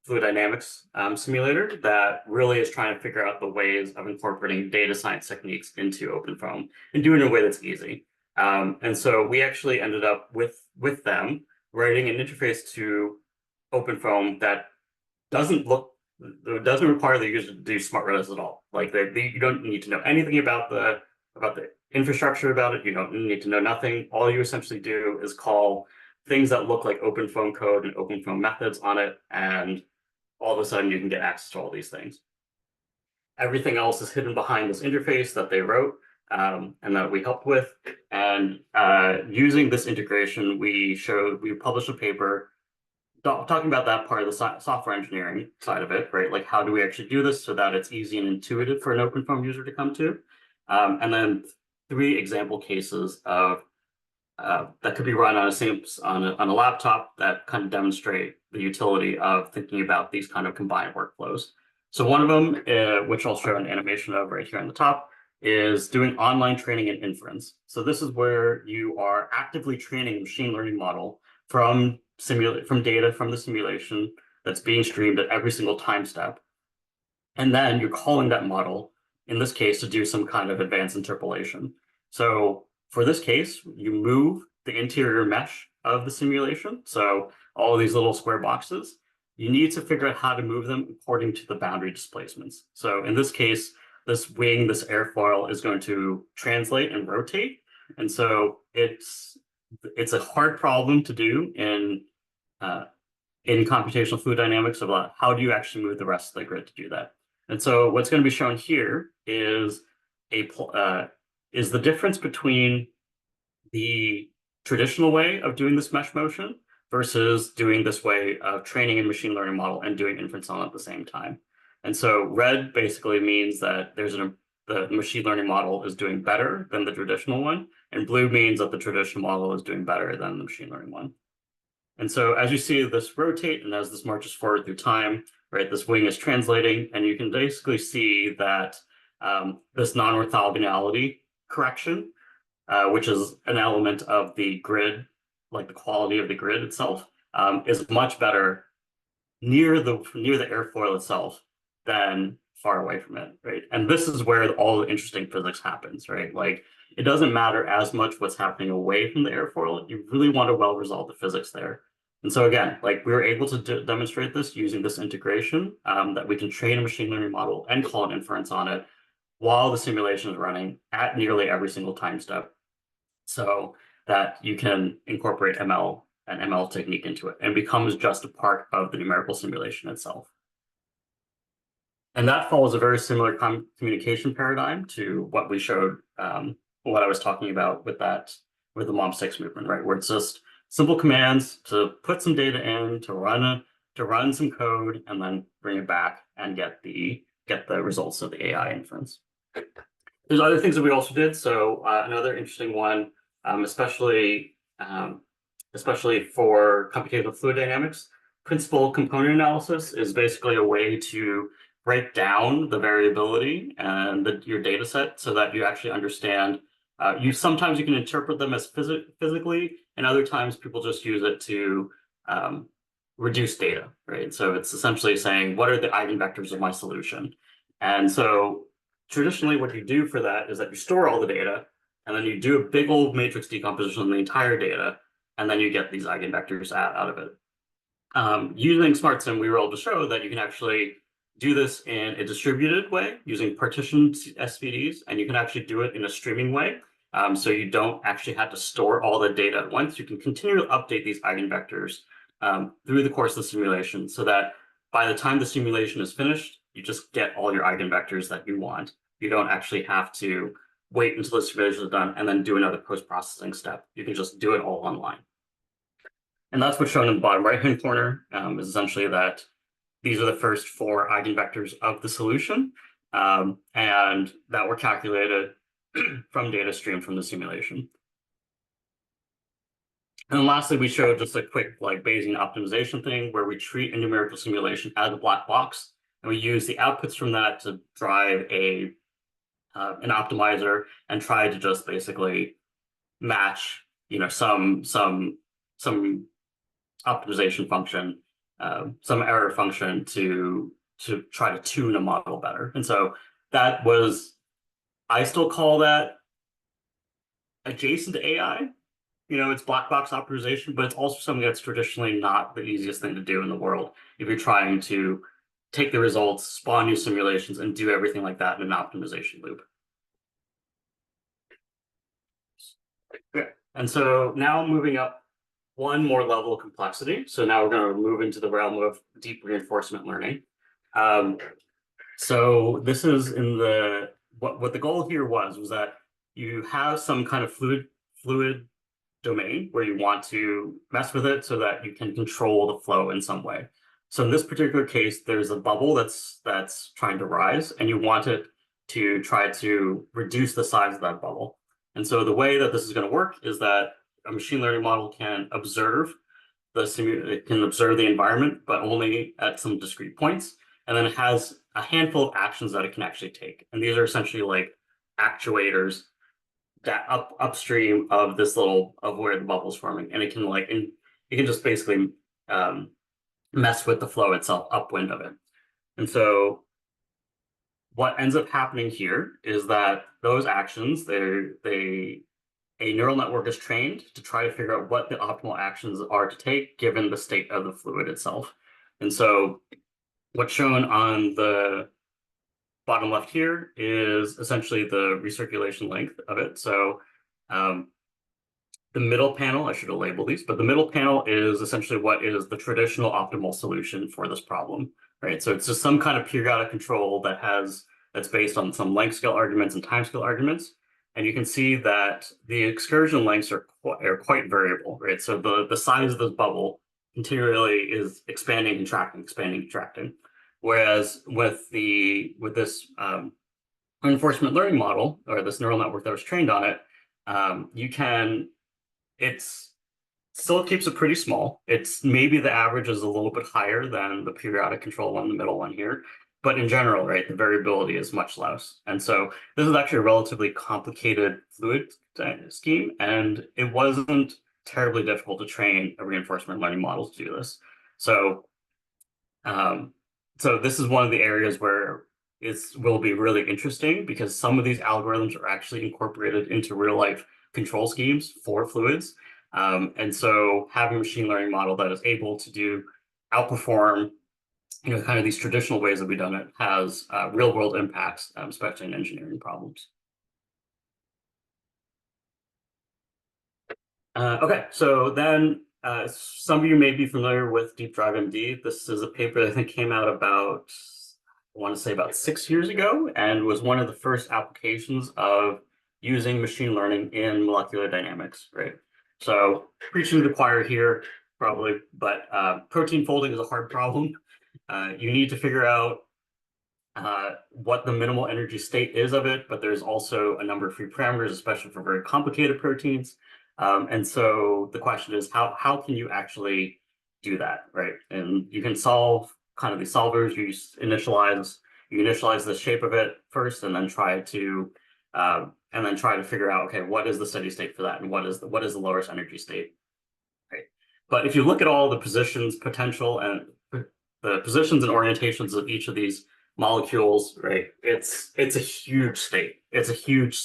fluid dynamics simulator that really is trying to figure out the ways of incorporating data science techniques into OpenFOAM and doing it in a way that's easy. And so we actually ended up with them writing an interface to OpenFOAM that doesn't require the user to do smart rows at all. Like you don't need to know anything about the infrastructure about it. You don't need to know nothing. All you essentially do is call things that look like OpenFOAM code and OpenFOAM methods on it, and all of a sudden you can get access to all these things. Everything else is hidden behind this interface that they wrote and that we helped with. And using this integration, we published a paper talking about that part of the software engineering side of it, right? Like, how do we actually do this so that it's easy and intuitive for an OpenFOAM user to come to? And then 3 example cases of that could be run on a laptop that kind of demonstrate the utility of thinking about these kind of combined workflows. So one of them, which I'll show an animation of right here on the top, is doing online training and inference. So this is where you are actively training a machine learning model from data from the simulation that's being streamed at every single time step. And then you're calling that model, in this case, to do some kind of advanced interpolation. So for this case, you move the interior mesh of the simulation. So all of these little square boxes, you need to figure out how to move them according to the boundary displacements. So in this case, this wing, this airfoil is going to translate and rotate. And so it's a hard problem to do in computational fluid dynamics about how do you actually move the rest of the grid to do that. And so what's going to be shown here is the difference between the traditional way of doing this mesh motion versus doing this way of training a machine learning model and doing inference on it at the same time. And so red basically means that the machine learning model is doing better than the traditional one, and blue means that the traditional model is doing better than the machine learning one. And so as you see this rotate and as this marches forward through time, right, this wing is translating, and you can basically see that this non-orthogonality correction, which is an element of the grid, like the quality of the grid itself, is much better near the airfoil itself than far away from it, right? And this is where all the interesting physics happens, right? Like, it doesn't matter as much what's happening away from the airfoil. You really want to well resolve the physics there. And so again, like, we were able to demonstrate this using this integration that we can train a machine learning model and call an inference on it while the simulation is running at nearly every single time step, so that you can incorporate an ML technique into it and becomes just a part of the numerical simulation itself. And that follows a very similar communication paradigm to what we showed, what I was talking about with the MOM6 movement, right? Where it's just simple commands to put some data in, to run some code, and then bring it back and get the results of the AI inference. There's other things that we also did. So another interesting one, especially for computational fluid dynamics, principal component analysis is basically a way to break down the variability and your data set so that you actually understand. Sometimes you can interpret them as physically, and other times people just use it to reduce data, right? So it's essentially saying, what are the eigenvectors of my solution? And so traditionally what you do for that is that you store all the data, and then you do a big old matrix decomposition of the entire data, and then you get these eigenvectors out of it. Using SmartSim, we were able to show that you can actually do this in a distributed way using partitioned SVDs, and you can actually do it in a streaming way. So you don't actually have to store all the data at once. You can continue to update these eigenvectors through the course of the simulation, so that by the time the simulation is finished, you just get all your eigenvectors that you want. You don't actually have to wait until the simulation is done and then do another post-processing step. You can just do it all online. And that's what's shown in the bottom right-hand corner, is essentially that these are the first 4 eigenvectors of the solution, and that were calculated from data stream from the simulation. And then lastly, we showed just a quick like Bayesian optimization thing where we treat a numerical simulation as a black box, and we use the outputs from that to drive an optimizer and try to just basically match, some optimization function, some error function to try to tune a model better. And so that was, I still call that adjacent to AI. It's black box optimization, but it's also something that's traditionally not the easiest thing to do in the world if you're trying to take the results, spawn new simulations, and do everything like that in an optimization loop. Okay. And so now moving up one more level of complexity. So now we're going to move into the realm of deep reinforcement learning. So this is in what the goal here was that you have some kind of fluid domain where you want to mess with it so that you can control the flow in some way. So in this particular case, there's a bubble that's trying to rise, and you want it to try to reduce the size of that bubble. And so the way that this is going to work is that a machine learning model can observe the environment, but only at some discrete points. And then it has a handful of actions that it can actually take. And these are essentially like actuators that upstream of where the bubble's forming. And it can just basically mess with the flow itself upwind of it. And so what ends up happening here is that those actions, a neural network is trained to try to figure out what the optimal actions are to take given the state of the fluid itself. And so what's shown on the bottom left here is essentially the recirculation length of it. So the middle panel, I should have labeled these, but the middle panel is essentially what is the traditional optimal solution for this problem, right? So it's just some kind of periodic control that's based on some length scale arguments and time scale arguments. And you can see that the excursion lengths are quite variable, right? So the size of this bubble continually is expanding, contracting, expanding, contracting. Whereas with this reinforcement learning model, or this neural network that was trained on it, it still keeps it pretty small. It's maybe the average is a little bit higher than the periodic control one, the middle one here. But in general, right, the variability is much less. And so this is actually a relatively complicated fluid scheme, and it wasn't terribly difficult to train a reinforcement learning model to do this. So, so this is one of the areas where it will be really interesting because some of these algorithms are actually incorporated into real life control schemes for fluids. And so having a machine learning model that is able to outperform kind of these traditional ways that we've done it has real world impacts, especially in engineering problems. Okay, so then some of you may be familiar with DeepDriveMD. This is a paper that I think came out about, I want to say about 6 years ago, and was one of the first applications of using machine learning in molecular dynamics, right? So preaching to the choir here, probably, but protein folding is a hard problem. You need to figure out what the minimal energy state is of it, but there's also a number of free parameters, especially for very complicated proteins. And so the question is, how can you actually do that, right? And you can solve kind of these solvers. You initialize the shape of it first, and then try to figure out, okay, what is the steady state for that, and what is the lowest energy state, right? But if you look at all the positions, potential, and the positions and orientations of each of these molecules, right, it's a huge state. It's a huge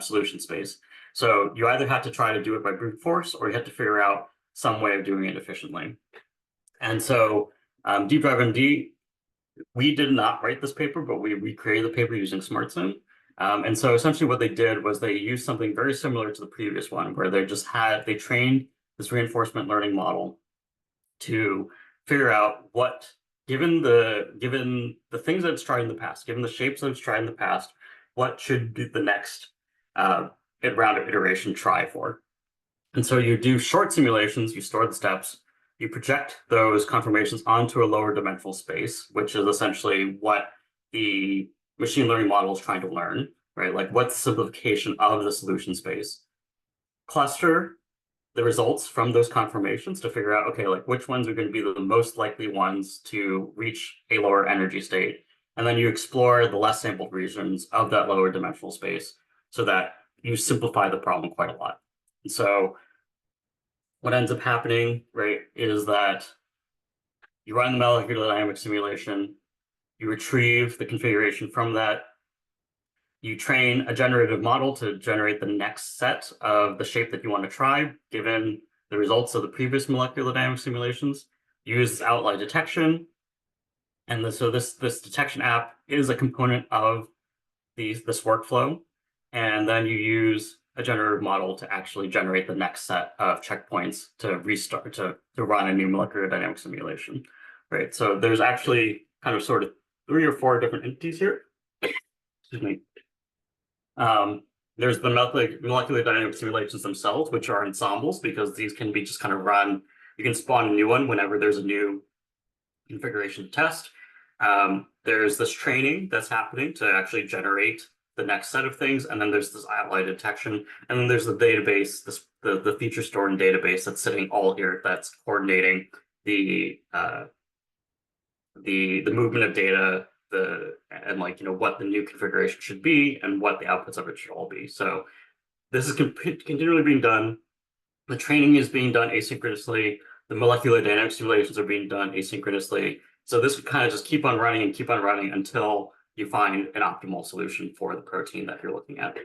solution space. So you either have to try to do it by brute force, or you have to figure out some way of doing it efficiently. And so DeepDriveMD, we did not write this paper, but we created the paper using SmartSim. And so essentially what they did was they used something very similar to the previous one, where they trained this reinforcement learning model to figure out given the things that it's tried in the past, given the shapes that it's tried in the past, what should be the next round of iteration try for. And so you do short simulations, you store the steps, you project those confirmations onto a lower dimensional space, which is essentially what the machine learning model is trying to learn, right? Like what's the simplification of the solution space? Cluster the results from those confirmations to figure out, okay, like which ones are going to be the most likely ones to reach a lower energy state. And then you explore the less sampled regions of that lower dimensional space so that you simplify the problem quite a lot. And so what ends up happening, right, is that you run the molecular dynamics simulation, you retrieve the configuration from that, you train a generative model to generate the next set of the shape that you want to try, given the results of the previous molecular dynamics simulations. You use outlier detection. And so this detection app is a component of this workflow. And then you use a generative model to actually generate the next set of checkpoints to restart, to run a new molecular dynamics simulation, right? So there's actually kind of sort of 3 or 4 different entities here. Excuse me. There's the molecular dynamics simulations themselves, which are ensembles, because these can be just kind of run. You can spawn a new one whenever there's a new configuration to test. There's this training that's happening to actually generate the next set of things, and then there's this outlier detection, and then there's the database, the feature store and database that's sitting all here, that's coordinating the movement of data, and like, you know, what the new configuration should be and what the outputs of it should all be. So this is continually being done. The training is being done asynchronously. The molecular dynamics simulations are being done asynchronously. So this would kind of just keep on running and keep on running until you find an optimal solution for the protein that you're looking at.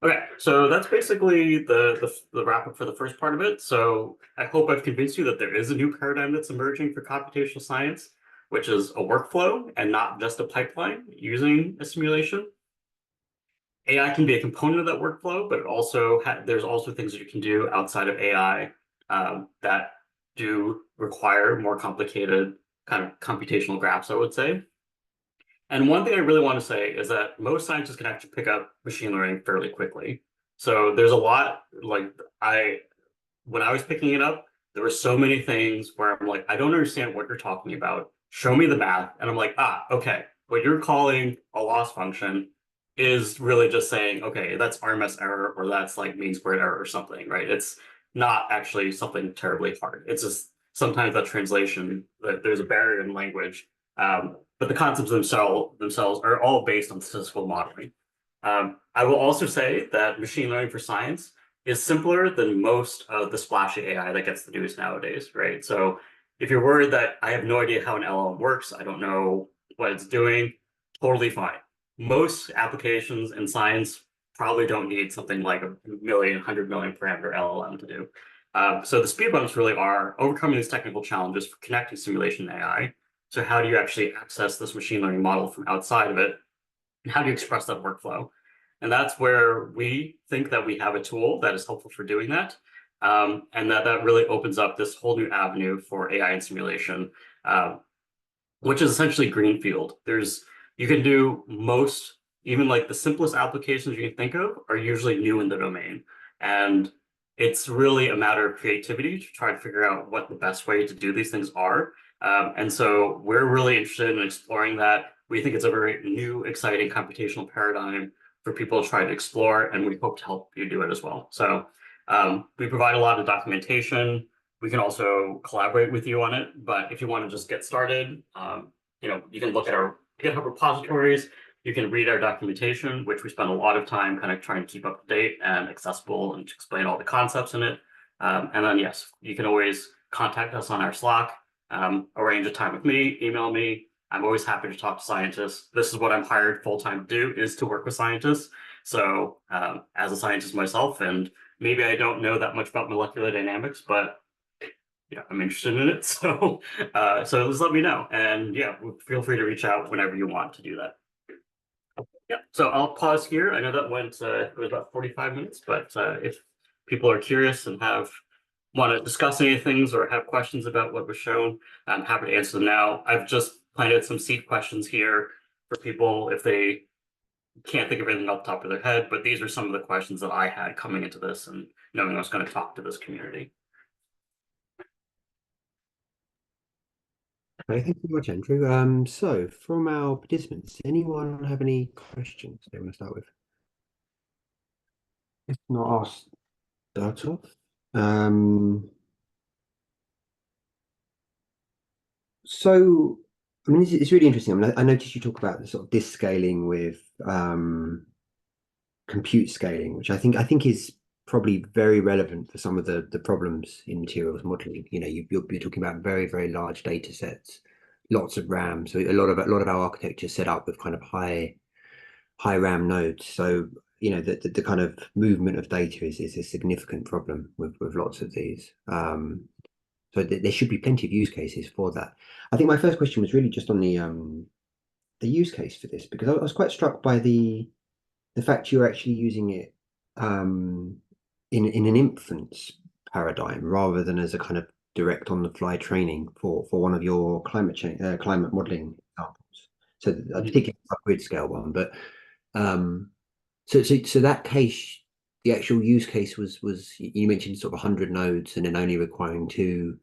Okay, so that's basically the wrap up for the first part of it. So I hope I've convinced you that there is a new paradigm that's emerging for computational science, which is a workflow and not just a pipeline using a simulation. AI can be a component of that workflow, but there's also things that you can do outside of AI that do require more complicated kind of computational graphs, I would say. And one thing I really want to say is that most scientists can actually pick up machine learning fairly quickly. So there's a lot, like when I was picking it up, there were so many things where I'm like, I don't understand what you're talking about. Show me the math. And I'm like, okay, what you're calling a loss function is really just saying, okay, that's RMS error, or that's like mean squared error or something, right? It's not actually something terribly hard. It's just sometimes that translation, that there's a barrier in language. But the concepts themselves are all based on statistical modeling. I will also say that machine learning for science is simpler than most of the splashy AI that gets the news nowadays, right? So if you're worried that I have no idea how an LLM works, I don't know what it's doing, totally fine. Most applications in science probably don't need something like a 100 million parameter LLM to do. So the speed bumps really are overcoming these technical challenges for connecting simulation and AI. So how do you actually access this machine learning model from outside of it? And how do you express that workflow? And that's where we think that we have a tool that is helpful for doing that. And that really opens up this whole new avenue for AI and simulation, which is essentially greenfield. You can do most, even like the simplest applications you can think of are usually new in the domain. And it's really a matter of creativity to try to figure out what the best way to do these things are. And so we're really interested in exploring that. We think it's a very new, exciting computational paradigm for people to try to explore, and we hope to help you do it as well. So we provide a lot of documentation. We can also collaborate with you on it, but if you want to just get started, you can look at our GitHub repositories. You can read our documentation, which we spend a lot of time kind of trying to keep up to date and accessible and to explain all the concepts in it. And then, yes, you can always contact us on our Slack, arrange a time with me, email me. I'm always happy to talk to scientists. This is what I'm hired full-time to do, is to work with scientists. So as a scientist myself, and maybe I don't know that much about molecular dynamics, but I'm interested in it. So just let me know. And yeah, feel free to reach out whenever you want to do that. Yeah, so I'll pause here. I know that it was about 45 minutes, but if people are curious and want to discuss any things or have questions about what was shown, I'm happy to answer them now. I've just planted some seed questions here for people if they can't think of anything off the top of their head, but these are some of the questions that I had coming into this and knowing I was going to talk to this community. Okay, thank you very much, Andrew. So from our participants, anyone have any questions they want to start with? If not, I'll start off. So, I mean, it's really interesting. I mean, I noticed you talk about the sort of disk scaling with compute scaling, which I think is probably very relevant for some of the problems in materials modeling. You know, you're talking about very, very large data sets, lots of RAM. So a lot of our architecture is set up with kind of high RAM nodes. So, you know, the kind of movement of data is a significant problem with lots of these. So there should be plenty of use cases for that. I think my first question was really just on the use case for this, because I was quite struck by the fact you're actually using it in an inference paradigm rather than as a kind of direct on the fly training for one of your climate modeling examples. So particularly the grid scale one, but so that case, the actual use case was you mentioned sort of 100 nodes and then only requiring 2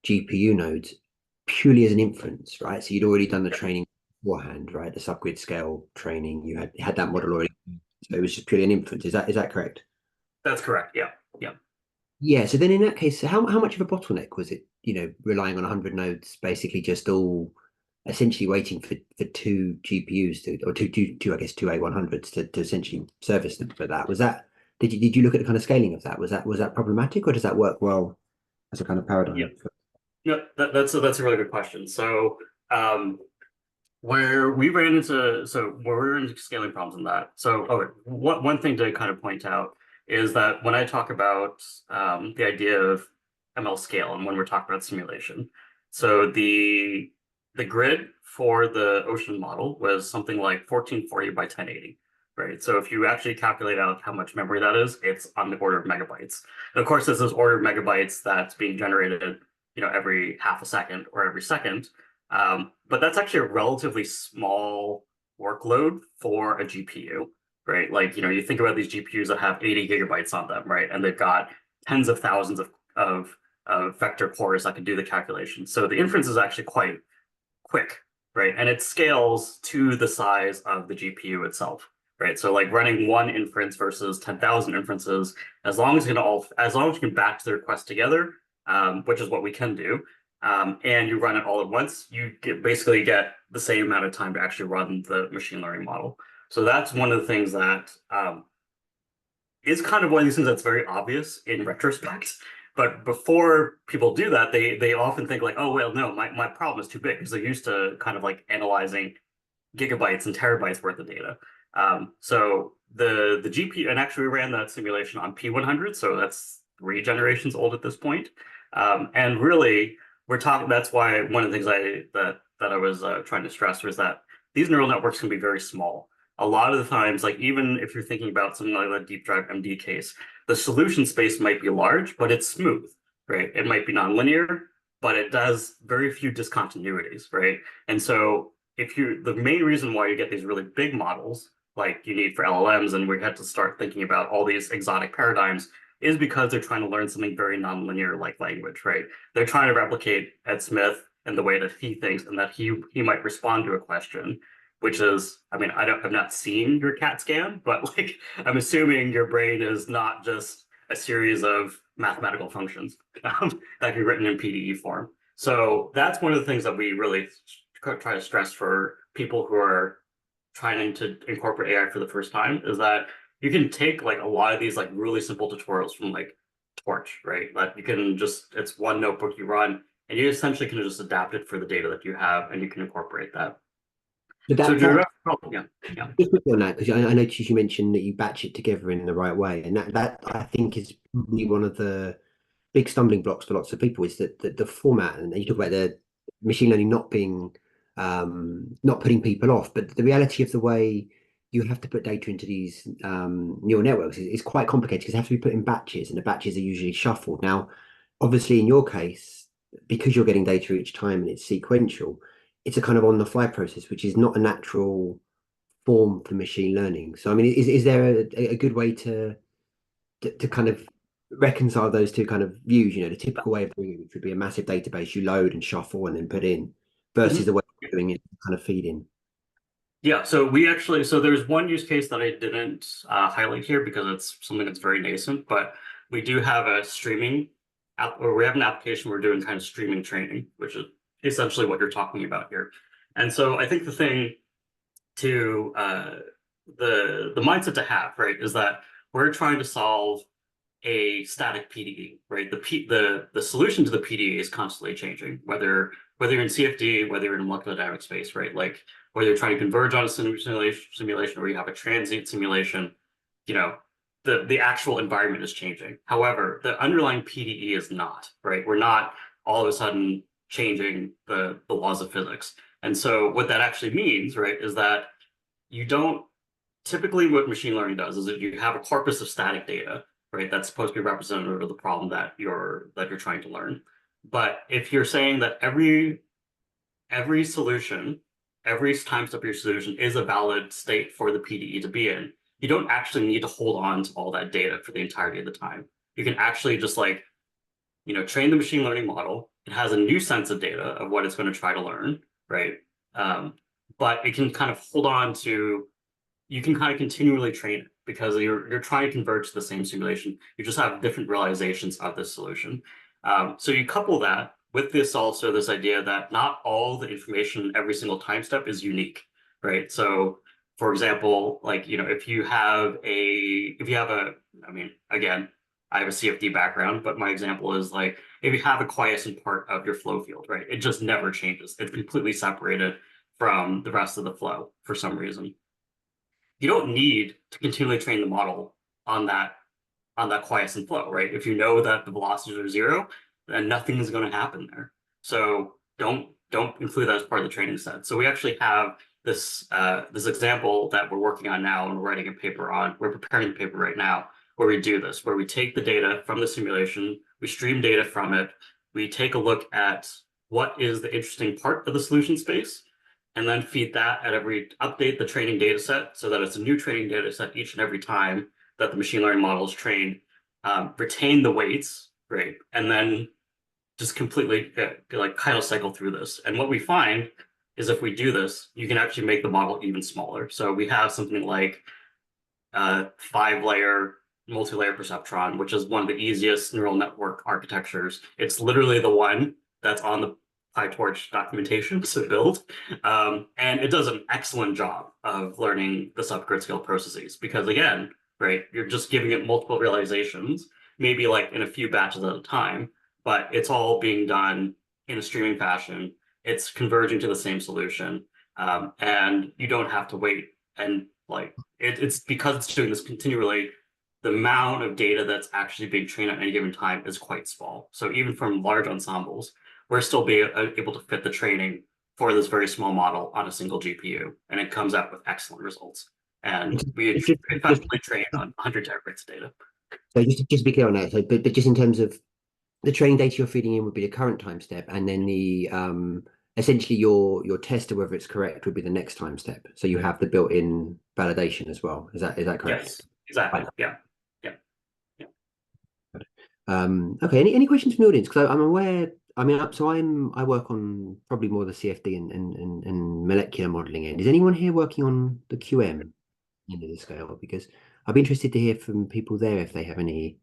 GPU nodes purely as an inference, right? So you'd already done the training beforehand, right? The subgrid scale training, you had that model already. So it was just purely an inference. Is that correct? That's correct. Yeah. Yeah. Yeah. So then in that case, how much of a bottleneck was it, relying on 100 nodes, basically just all essentially waiting for 2 GPUs or two, I guess, two A100s to essentially service them for that? Did you look at the kind of scaling of that? Was that problematic, or does that work well as a kind of Yeah. paradigm? Yeah. That's a really good question. So where we ran into where we were into scaling problems in that. So one thing to kind of point out is that when I talk about the idea of ML scale and when we're talking about simulation, so the grid for the ocean model was something like 1440 by 1080, right? So if you actually calculate out how much memory that is, it's on the order of megabytes. And of course, this is order of megabytes that's being generated, every half a second or every second. But that's actually a relatively small workload for a GPU, right? Like, you think about these GPUs that have 80 gigabytes on them, right? And they've got tens of thousands of vector cores that can do the calculation. So the inference is actually quite quick, right? And it scales to the size of the GPU itself, right? So like running one inference versus 10,000 inferences, as long as you can batch the requests together, which is what we can do, and you run it all at once, you basically get the same amount of time to actually run the machine learning model. So that's one of the things that is kind of one of these things that's very obvious in retrospect. But before people do that, they often think like, oh, well, no, my problem is too big, because they're used to kind of like analyzing gigabytes and terabytes worth of data. So the GPU, and actually we ran that simulation on P100, so that's 3 generations old at this point. And really, that's why one of the things that I was trying to stress was that these neural networks can be very small. A lot of the times, like even if you're thinking about something like the deep drive MD case, the solution space might be large, but it's smooth, right? It might be nonlinear, but it does very few discontinuities, right? And so the main reason why you get these really big models, like you need for LLMs, and we had to start thinking about all these exotic paradigms, is because they're trying to learn something very nonlinear like language, right? They're trying to replicate Ed Smith and the way that he thinks and that he might respond to a question, which is, I mean, I've not seen your CAT scan, but like I'm assuming your brain is not just a series of mathematical functions that can be written in PDE form. So that's one of the things that we really try to stress for people who are trying to incorporate AI for the first time, is that you can take like a lot of these like really simple tutorials from like Torch, right? Like you can it's one notebook you run, and you essentially can just adapt it for the data that you have, and you can incorporate that. But So yeah. Just quickly on that, because I noticed you mentioned that you batch it together in the right way, and that I think is probably one of the big stumbling blocks for lots of people, is that the format, and you talk about the machine learning not putting people off, but the reality of the way you have to put data into these neural networks is quite complicated, because they have to be put in batches, and the batches are usually shuffled. Now, obviously, in your case, because you're getting data each time and it's sequential, it's a kind of on the fly process, which is not a natural form for machine learning. So I mean, is there a good way to kind of reconcile those two kind of views? The typical way of doing it, which would be a massive database you load and shuffle and then put in, versus Mhm. the way of doing it, kind of feed in. Yeah, so there's one use case that I didn't highlight here because it's something that's very nascent, but we do have a streaming app, or we have an application we're doing kind of streaming training, which is essentially what you're talking about here. And so I think the thing to the mindset to have, right, is that we're trying to solve a static PDE, right? The solution to the PDE is constantly changing, whether you're in CFD, whether you're in a molecular dynamics space, right? Like whether you're trying to converge on a simulation or you have a transient simulation, you know, the actual environment is changing. However, the underlying PDE is not, right? We're not all of a sudden changing the laws of physics. And so what that actually means, right, is that you don't typically what machine learning does is that you have a corpus of static data, right? That's supposed to be representative of the problem that you're trying to learn. But if you're saying that every solution, every time step of your solution is a valid state for the PDE to be in, you don't actually need to hold on to all that data for the entirety of the time. You can actually just like, train the machine learning model. It has a new sense of data of what it's going to try to learn, right? Um, but it can kind of hold on to you can kind of continually train it because you're trying to converge to the same simulation. You just have different realizations of this solution. So you couple that with this idea that not all the information every single time step is unique, right? So for example, like, I mean, again, I have a CFD background, but my example is like, if you have a quiescent part of your flow field, right? It just never changes. It's completely separated from the rest of the flow for some reason. You don't need to continually train the model on that quiescent flow, right? If you know that the velocities are zero, then nothing is going to happen there. So don't include that as part of the training set. So we actually have this example that we're working on now, and we're writing a paper on. We're preparing the paper right now where we do this, where we take the data from the simulation, we stream data from it, we take a look at what is the interesting part of the solution space, and then feed that at update the training data set so that it's a new training data set each and every time that the machine learning model is trained, retain the weights, right? And then just completely like kind of cycle through this. And what we find is if we do this, you can actually make the model even smaller. So we have something like 5-layer multi-layer perceptron, which is one of the easiest neural network architectures. It's literally the one that's on the PyTorch documentation to build. And it does an excellent job of learning the subgrid scale processes because again, right, you're just giving it multiple realizations, maybe like in a few batches at a time, but it's all being done in a streaming fashion. It's converging to the same solution. And you don't have to wait and like it's because it's doing this continually, the amount of data that's actually being trained at any given time is quite small. So even from large ensembles, we're still able to fit the training for this very small model on a single GPU, and it comes out with excellent results. And It's, we it's just effectively train on 100 terabytes of data. so just to be clear on that. So, but just in terms of the training data you're feeding in would be the current time step, and then the essentially your test of whether it's correct would be the next time step. So you have the built-in validation as well. Is that correct? Yes, exactly. Fine. Yeah, yeah, yeah. Okay. Any questions from the audience? Because I'm aware. I mean, so I work on probably more the CFD and molecular modeling end. Is anyone here working on the QM end of the scale? Because I'd be interested to hear from people there if they have any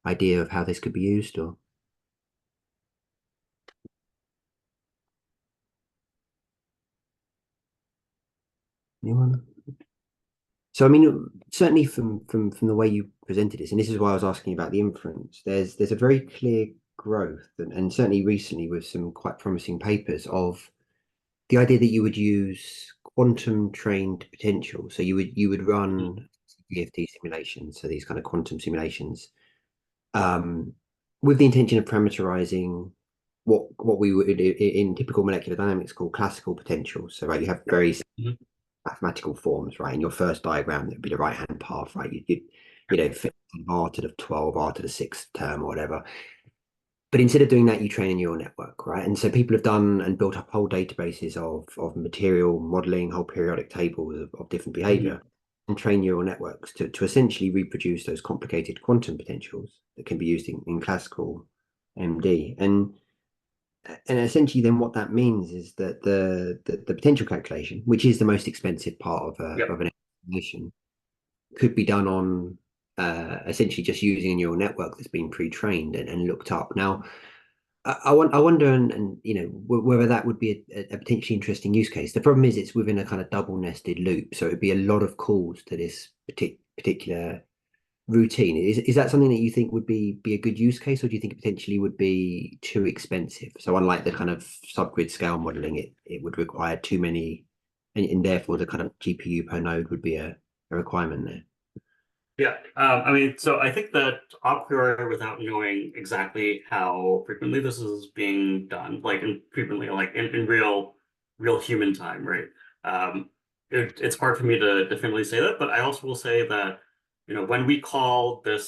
idea of how this could be used or anyone. So I mean, certainly from the way you presented this, and this is why I was asking about the inference. There's a very clear growth, and certainly recently with some quite promising papers of the idea that you would use quantum trained potential. So you would Mhm. run CFD simulations, so these kind of quantum simulations, um, with the intention of parameterizing what we would in typical molecular dynamics call classical potential. So right, you have very Mhm. mathematical forms, right? In your first diagram, that'd be the right-hand path, right? Fit R to the 12, R to the sixth term or whatever. but instead of doing that, you train a neural network, right? And so people have done and built up whole databases of material modeling, whole periodic tables of different Mhm. behavior, and train neural networks to essentially reproduce those complicated quantum potentials that can be used in classical MD. And essentially, then what that means is that the potential calculation, which is the most expensive part Yep. of an estimation, could be done on essentially just using a neural network that's been pre-trained and looked up. Now, I wonder, and you know, whether that would be a potentially interesting use case. The problem is it's within a kind of double nested loop, so it'd be a lot of calls to this particular routine. Is that something that you think would be a good use case, or do you think it potentially would be too expensive? So unlike the kind of subgrid scale modeling, it would require too many, and therefore the kind of GPU per node would be a requirement there. Yeah, I mean, so I think that a priori, without knowing exactly how frequently this is being done, like in frequently, like in real human time, right? It's hard for me to definitively say that, but I also will say that, when we call the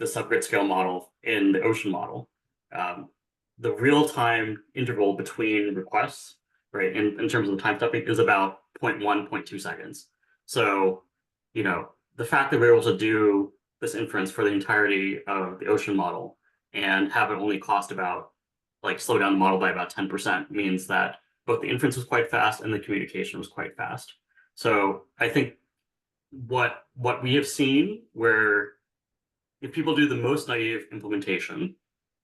subgrid scale model in the ocean model, um, the real time interval between requests, right, in terms of the time stepping is about zero point 0.1, zero point 0.2 seconds. So, the fact that we're able to do this inference for the entirety of the ocean model and have it only cost about, like, slow down the model by about 10% means that both the inference was quite fast and the communication was quite fast. So I think what we have seen where if people do the most naive implementation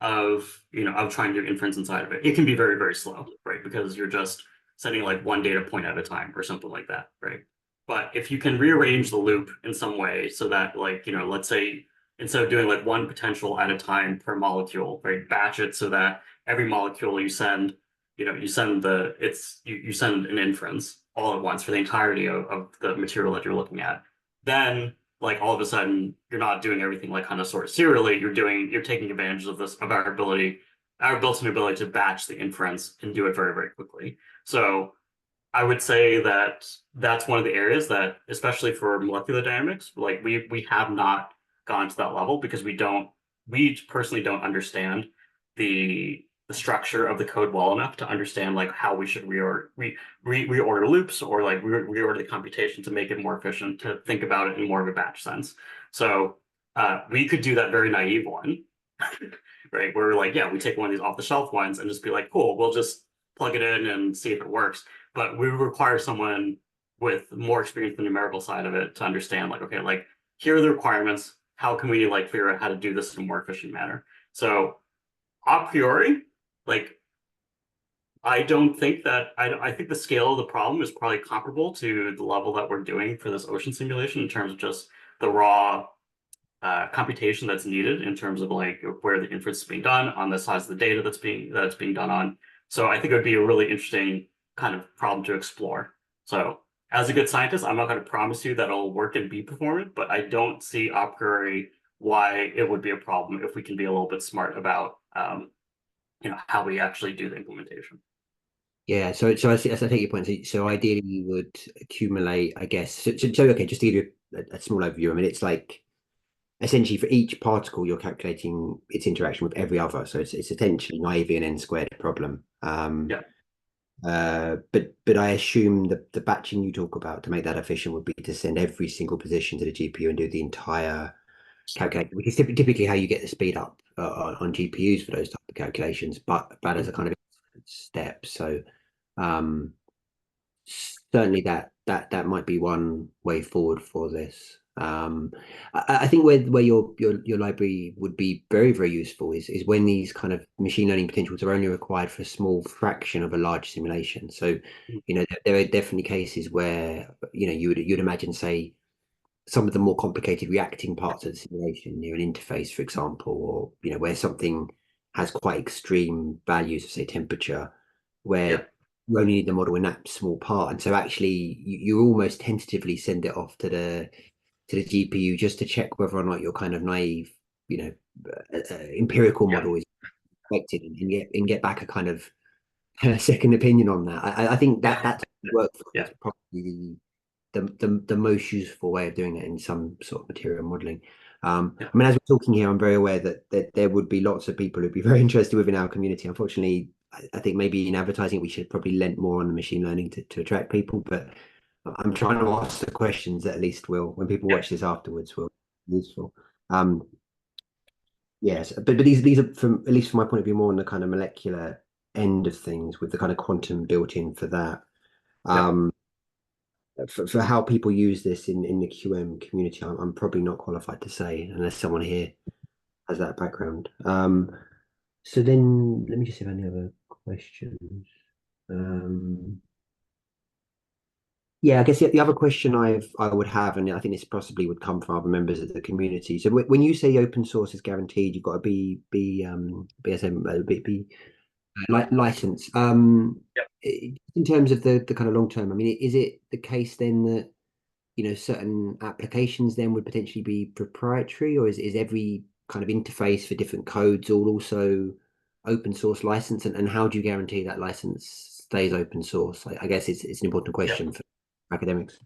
of trying to do inference inside of it, it can be very, very slow, right? Because you're just sending like one data point at a time or something like that, right? But if you can rearrange the loop in some way so that, like, let's say instead of doing like one potential at a time per molecule, right, batch it so that every molecule you send, you send an inference all at once for the entirety of the material that you're looking at, then like all of a sudden you're not doing everything like kind of sort of serially. You're taking advantage of this of our built-in ability to batch the inference and do it very, very quickly. So I would say that that's one of the areas that, especially for molecular dynamics, like we have not gone to that level because we personally don't understand the structure of the code well enough to understand like how we should reorder loops or like reorder the computation to make it more efficient to think about it in more of a batch sense. So we could do that very naive one, right? Where we're like, yeah, we take one of these off the shelf ones and just be like, cool, we'll just plug it in and see if it works. But we would require someone with more experience in the numerical side of it to understand, like, okay, like here are the requirements. How can we like figure out how to do this in a more efficient manner? So a priori, like I don't think that I think the scale of the problem is probably comparable to the level that we're doing for this ocean simulation in terms of just the raw computation that's needed in terms of like where the inference is being done on the size of the data that's being done on. So I think it would be a really interesting kind of problem to explore. So as a good scientist, I'm not going to promise you that it'll work and be performant, but I don't see a priori why it would be a problem if we can be a little bit smart about how we actually do the implementation. Yeah, so I take your point. So ideally, you would accumulate, I guess. So okay, just to give you a small overview. I mean, it's like essentially for each particle, you're calculating its interaction with every other. So it's essentially naive an n squared problem. Yeah. But I assume the batching you talk about to make that efficient would be to send every single position to the GPU and do the entire calculation, which is typically how you get the speed up on GPUs for those type of calculations. But as a kind of step, so. Um, Certainly that might be one way forward for this. I think where your library would be very, very useful is when these kind of machine learning potentials are only required for a small fraction of a large simulation. So, there are definitely cases where, you'd imagine, say, some of the more complicated reacting parts of the simulation near an interface, for example, or where something has quite extreme values of, say, temperature, Yeah. where you only need the model in that small part, and so actually you almost tentatively send it off to the GPU just to check whether or not your kind of naive, you know, empirical Yeah. model is expected, and get back a kind of second opinion on that. I think that workflow Yeah. is probably the most useful way of doing it in some sort of material modeling. Yeah. I mean, as we're talking here, I'm very aware that there would be lots of people who'd be very interested within our community. Unfortunately, I think maybe in advertising we should probably lend more on the machine learning to attract people, but I'm trying to ask the questions that at least will, when people Yeah. watch this afterwards, will be useful. Um, yes, but these are from at least from my point of view more on the kind of molecular end of things with the kind of quantum built in for that. Yeah. Um, for how people use this in the QM community, I'm probably not qualified to say unless someone here has that background. So then let me just see if any other questions. Um, yeah, I guess the other question I would have, and I think this possibly would come from other members of the community. So when you say open source is guaranteed, you've got to be BSM be license. Yeah. In terms of the kind of long term, I mean, is it the case then that certain applications then would potentially be proprietary, or is every kind of interface for different codes all also open source license? And how do you guarantee that license stays open source? I guess it's an important Yeah. question for academics.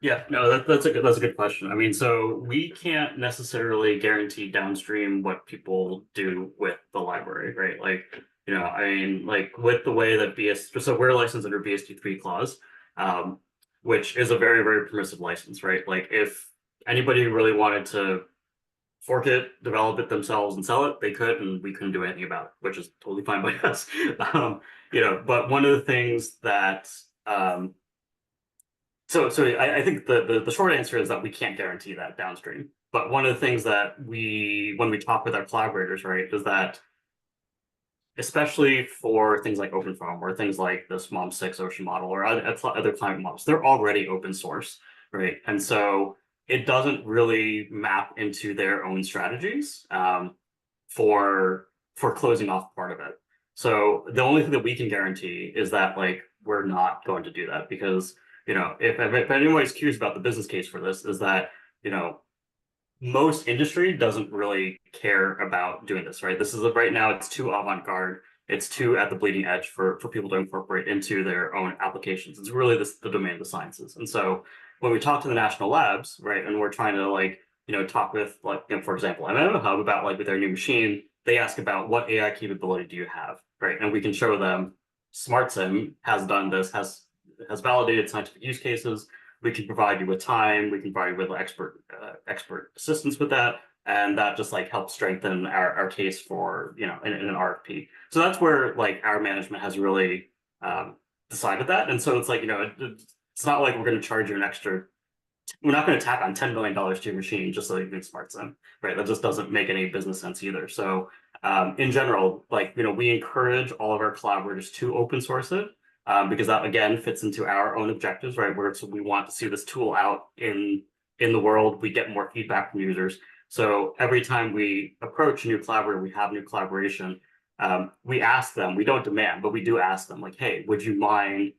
Yeah, no, that's a good question. I mean, so we can't necessarily guarantee downstream what people do with the library, right? Like, I mean, like with the way that so we're licensed under BSD3 clause, um, which is a very, very permissive license, right? Like if anybody really wanted to fork it, develop it themselves and sell it, they could, and we couldn't do anything about it, which is totally fine by us. But one of the things that I think the short answer is that we can't guarantee that downstream. But one of the things that when we talk with our collaborators, right, is that especially for things like OpenFOAM or things like this Mom6 Ocean model or other climate models, they're already open source, right? And so it doesn't really map into their own strategies for closing off part of it. So the only thing that we can guarantee is that like we're not going to do that because if anybody's curious about the business case for this is that you know most industry doesn't really care about doing this, right? This is right now it's too avant-garde. It's too at the bleeding edge for people to incorporate into their own applications. It's really the domain of the sciences. And so when we talk to the national labs, right, and we're trying to talk with like, for example, MMO Hub about like with their new machine, they ask about what AI capability do you have, right? And we can show them SmartSim has done this, has validated scientific use cases. We can provide you with time. We can provide you with expert assistance with that, and that just like helps strengthen our case for in an RFP. So that's where like our management has really decided that, and so it's like it's not like we're going to charge you an extra. We're not going to tack on $10 million to your machine just so you can SmartSim, right? That just doesn't make any business sense either. So in general, like we encourage all of our collaborators to open source it because that again fits into our own objectives, right? Where so we want to see this tool out in the world, we get more feedback from users. So every time we approach a new collaborator, we have new collaboration. We ask them, we don't demand, but we do ask them, like, hey, would you mind,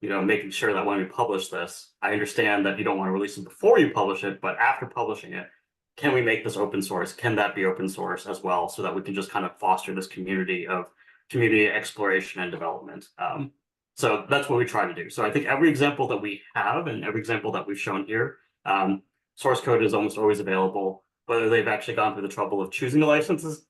making sure that when we publish this, I understand that you don't want to release it before you publish it, but after publishing it, can we make this open source? Can that be open source as well, so that we can just kind of foster this community of community exploration and development? So that's what we try to do. So I think every example that we have and every example that we've shown here, source code is almost always available. Whether they've actually gone through the trouble of choosing a license is,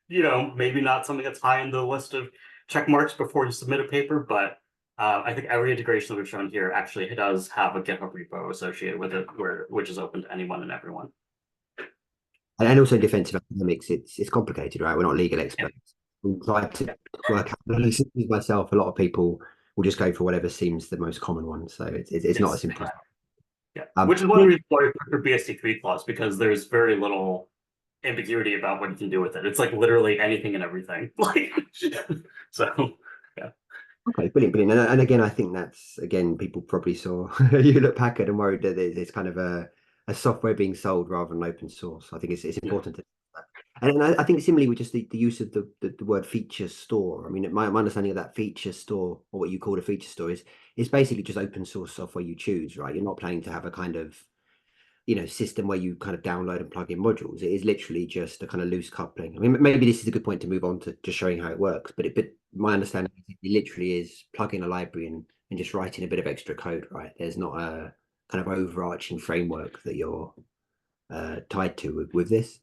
maybe not something that's high in the list of check marks before you submit a paper, but I think every integration that we've shown here actually does have a GitHub repo associated with it, which is open to anyone and everyone. And also in defense of academics, it's complicated, right? We're not legal Yeah. experts. We try to Yeah. work out the licenses myself. A lot of people will just go for whatever seems the most common one. So it's not as Yes. simple. Yeah. Which is one of the reasons why we prefer BSD3 clause, because there's very little ambiguity about what you can do with it. It's like literally anything and everything. Like so yeah. Okay, brilliant, brilliant. And again, I think that's again, people probably saw Hewlett Packard and worried that there's kind of a software being sold rather than open source. I think it's Yeah. important to and I think similarly with just the use of the word feature store. I mean, my understanding of that feature store or what you call a feature store is basically just open source software you choose, right? You're not planning to have a kind of system where you kind of download and plug in modules. It is literally just a kind of loose coupling. I mean, maybe this is a good point to move on to just showing how it works, but my understanding is it literally is plugging a library and just writing a bit of extra code, right? There's not a kind of overarching framework that you're tied to with this?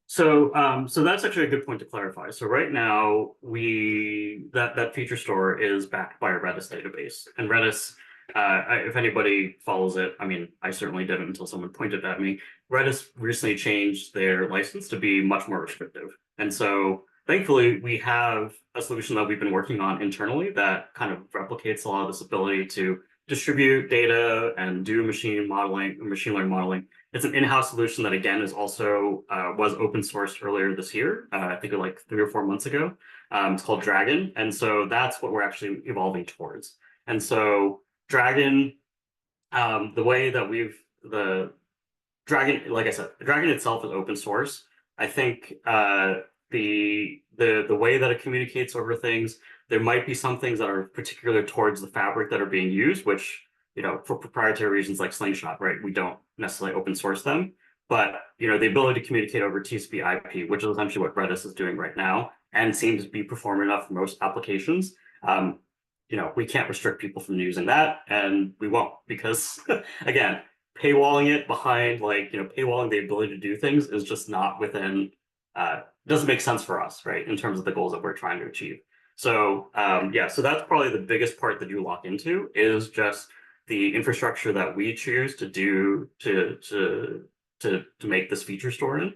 So, so that's actually a good point to clarify. So right now, that feature store is backed by a Redis database, and Redis, if anybody follows it, I mean, I certainly didn't until someone pointed at me. Redis recently changed their license to be much more restrictive, and so thankfully we have a solution that we've been working on internally that kind of replicates a lot of this ability to distribute data and do machine modeling, machine learning modeling. It's an in-house solution that again is also was open sourced earlier this year. I think like 3 or 4 months ago. It's called Dragon, and so that's what we're actually evolving towards. And so Dragon, the way that the Dragon, like I said, the Dragon itself is open source. I think the way that it communicates over things, there might be some things that are particular towards the fabric that are being used, which for proprietary reasons like Slingshot, right? We don't necessarily open source them, but the ability to communicate over TCP/IP, which is essentially what Redis is doing right now, and seems to be performing enough for most applications. We can't restrict people from using that, and we won't because, again, paywalling it behind paywalling the ability to do things is just not within doesn't make sense for us, right, in terms of the goals that we're trying to achieve. So yeah, so that's probably the biggest part that you lock into is just the infrastructure that we choose to do to make this feature store in.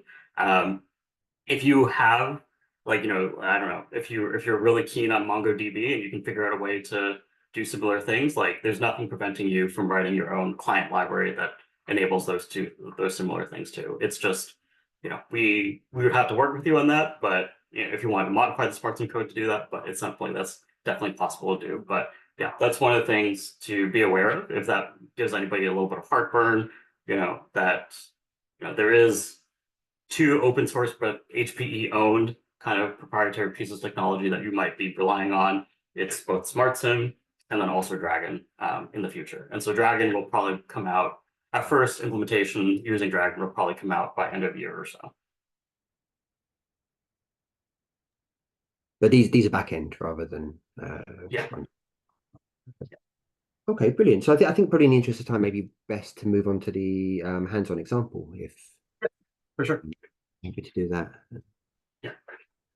If you have I don't know, if you're really keen on MongoDB and you can figure out a way to do similar things, like there's nothing preventing you from writing your own client library that enables those similar things too. It's just, we would have to work with you on that, but if you want to modify the SmartSim code to do that, but at some point that's definitely possible to do. But yeah, that's one of the things to be aware of. If that gives anybody a little bit of heartburn, that there is two open source but HPE owned kind of proprietary pieces of technology that you might be relying on. It's both SmartSim and then also Dragon in the future. And so Dragon will probably come out, at first implementation using Dragon will probably come out by end of year or so. But these are back end rather than yeah. front. Okay, brilliant. So I think probably in the interest of time, maybe best to move on to the hands-on example, if for sure. Happy to do that. Yeah.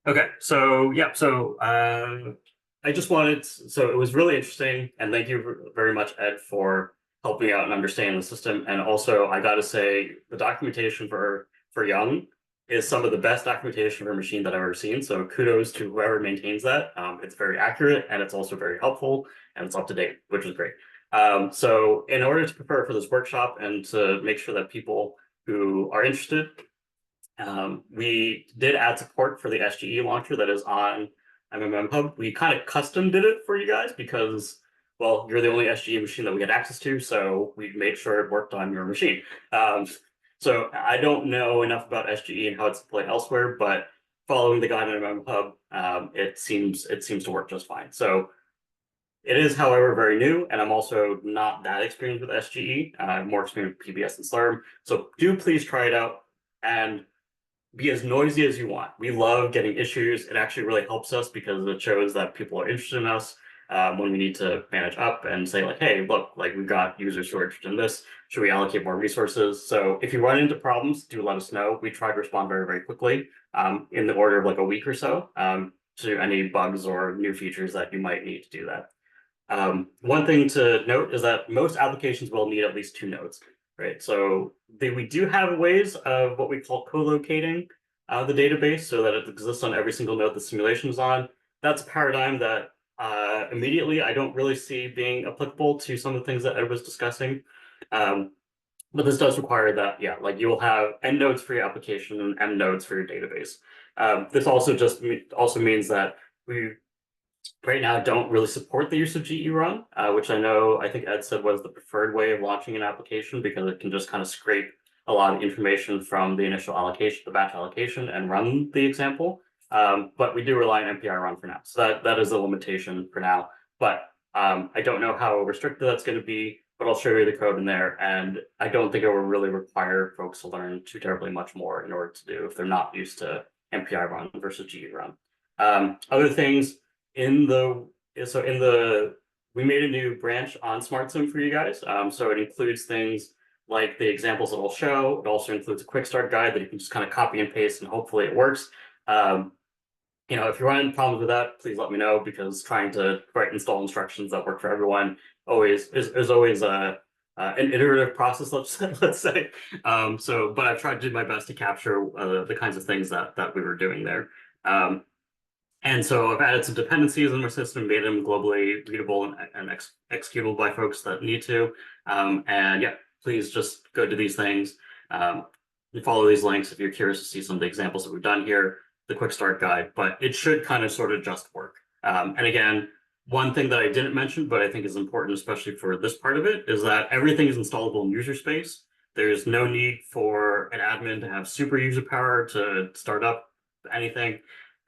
Okay. So yeah. So I just wanted. So it was really interesting, and thank you very much, Ed, for helping me out and understanding the system. And also, I got to say, the documentation for Young is some of the best documentation for a machine that I've ever seen. So kudos to whoever maintains that. It's very accurate, and it's also very helpful, and it's up to date, which is great. So in order to prepare for this workshop and to make sure that people who are interested, we did add support for the SGE launcher that is on MMM Hub. We kind of custom did it for you guys because, well, you're the only SGE machine that we had access to, so we made sure it worked on your machine. So I don't know enough about SGE and how it's deployed elsewhere, but following the guide on MMM Hub, it seems to work just fine. So it is, however, very new, and I'm also not that experienced with SGE. I'm more experienced with PBS and Slurm. So do please try it out and be as noisy as you want. We love getting issues. It actually really helps us because it shows that people are interested in us when we need to manage up and say like, hey, look, like we've got users who are interested in this. Should we allocate more resources? So if you run into problems, do let us know. We try to respond very, very quickly in the order of like a week or so to any bugs or new features that you might need to do that. One thing to note is that most applications will need at least 2 nodes. Right, so we do have ways of what we call co-locating the database so that it exists on every single node the simulation is on. That's a paradigm that immediately I don't really see being applicable to some of the things that Ed was discussing. But this does require that, yeah, like you will have N nodes for your application and M nodes for your database. This also also means that we right now don't really support the use of GE run, which I think Ed said was the preferred way of launching an application because it can just kind of scrape a lot of information from the initial allocation, the batch allocation, and run the example. But we do rely on MPI run for now. So that is a limitation for now. But I don't know how restricted that's going to be, but I'll show you the code in there. And I don't think it will really require folks to learn too terribly much more in order to do if they're not used to MPI run versus GE run. Other things, we made a new branch on SmartSim for you guys. So it includes things like the examples that I'll show. It also includes a quick start guide that you can just kind of copy and paste, and hopefully it works. If you run into problems with that, please let me know, because trying to write install instructions that work for everyone is always an iterative process, let's say. But I've tried to do my best to capture the kinds of things that we were doing there. And so I've added some dependencies in my system, made them globally readable and executable by folks that need to. And yeah, please just go do these things. Follow these links if you're curious to see some of the examples that we've done here, the quick start guide, but it should kind of sort of just work. And again, one thing that I didn't mention, but I think is important, especially for this part of it, is that everything is installable in user space. There's no need for an admin to have super user power to start up anything.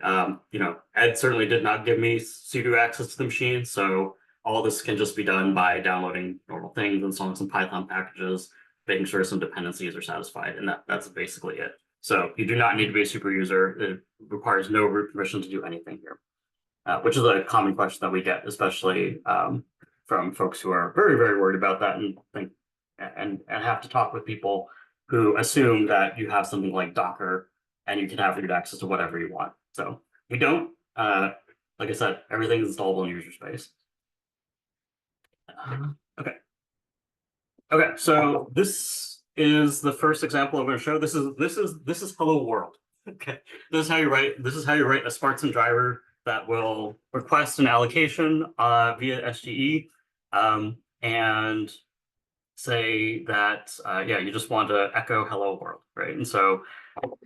Ed certainly did not give me sudo access to the machine, so all this can just be done by downloading normal things, installing some Python packages, making sure some dependencies are satisfied, and that's basically it. So you do not need to be a super user. It requires no root permission to do anything here, which is a common question that we get, especially from folks who are very, very worried about that and think and have to talk with people who assume that you have something like Docker and you can have root access to whatever you want. So we don't. Like I said, everything is installable in user space. Okay. Okay, so this is the first example I'm going to show. This is Hello World. Okay, this is how you write a SmartSim driver that will request an allocation via SGE and say that you just want to echo Hello World, right? And so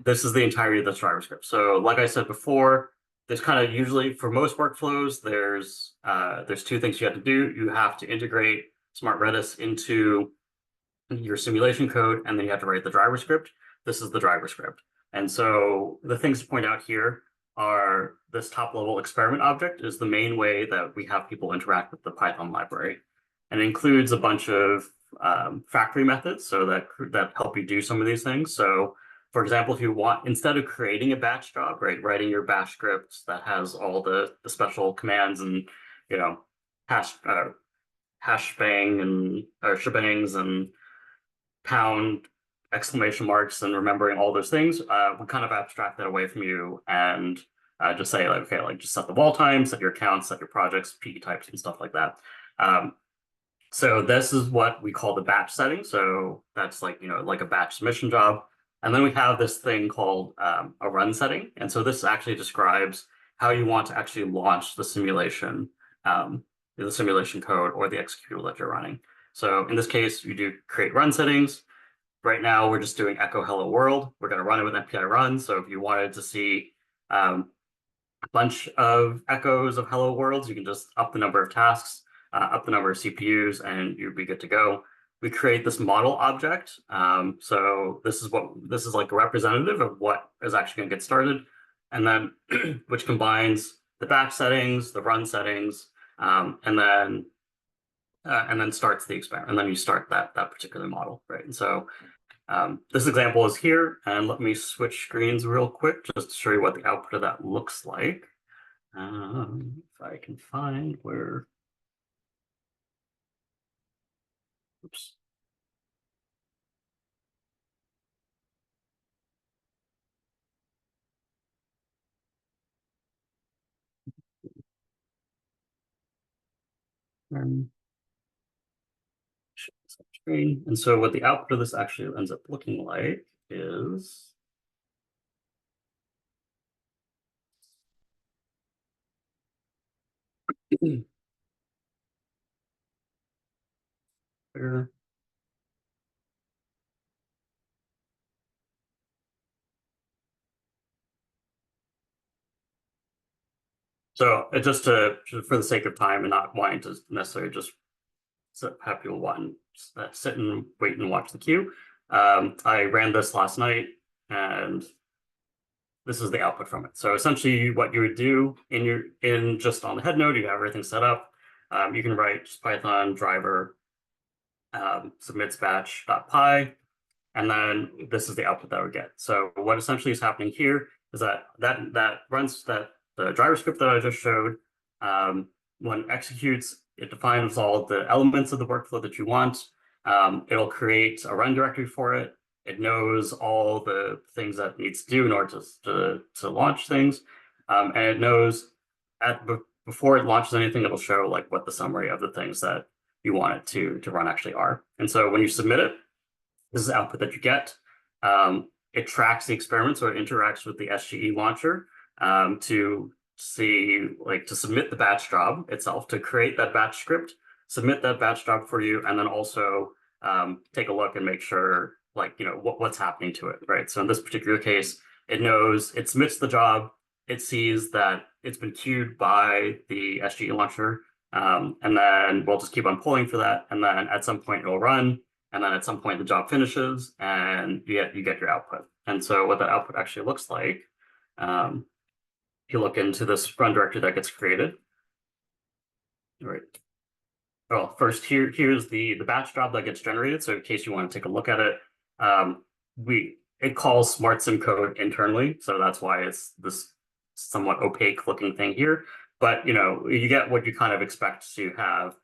this is the entirety of this driver script. So like I said before, there's kind of usually for most workflows, there's two things you have to do. You have to integrate Smart Redis into your simulation code, and then you have to write the driver script. This is the driver script. And so the things to point out here are this top level experiment object is the main way that we have people interact with the Python library. And it includes a bunch of factory methods so that help you do some of these things. So for example, if you want, instead of creating a batch job, right, writing your bash script that has all the special commands and, hashbang and or shebangs and pound exclamation marks and remembering all those things, we kind of abstract that away from you and just say like, okay, like just set the wall time, set your accounts, set your projects, PE types and stuff like that. So this is what we call the batch setting. So that's like, like a batch submission job. And then we have this thing called a run setting. And so this actually describes how you want to actually launch the simulation code or the executable that you're running. So in this case, you do create run settings. Right now, we're just doing echo hello world. We're going to run it with MPI run. So if you wanted to see a bunch of echoes of hello worlds, you can just up the number of tasks, up the number of CPUs, and you'd be good to go. We create this model object. So this is like a representative of what is actually going to get started, and then which combines the batch settings, the run settings, and then starts the experiment. And then you start that particular model, right? And so this example is here, and let me switch screens real quick just to show you what the output of that looks like. If I can find where. Oops. Screen. And so what the output of this actually ends up looking like is here. So it just for the sake of time and not wanting to necessarily just have people sit and wait and watch the queue. I ran this last night, and this is the output from it. So essentially, what you would do in just on the head node, you have everything set up. You can write just Python driver submits batch.py, and then this is the output that we get. So what essentially is happening here is that runs the driver script that I just showed. When it executes, it defines all the elements of the workflow that you want. It'll create a run directory for it. It knows all the things that it needs to do in order to launch things. And it knows before it launches anything, it'll show like what the summary of the things that you want it to run actually are. And so when you submit it, this is the output that you get. It tracks the experiment, so it interacts with the SGE launcher to see, like, to submit the batch job itself, to create that batch script, submit that batch job for you, and then also take a look and make sure, like, what's happening to it, right? So in this particular case, it knows, it submits the job, it sees that it's been queued by the SGE launcher, and then we'll just keep on pulling for that, and then at some point it'll run, and then at some point the job finishes, and you get your output. And so what that output actually looks like, if you look into this run directory that gets created, right? Well, first here's the batch job that gets generated. So in case you want to take a look at it, it calls SmartSim code internally, so that's why it's this somewhat opaque looking thing here. But you get what you kind of expect to have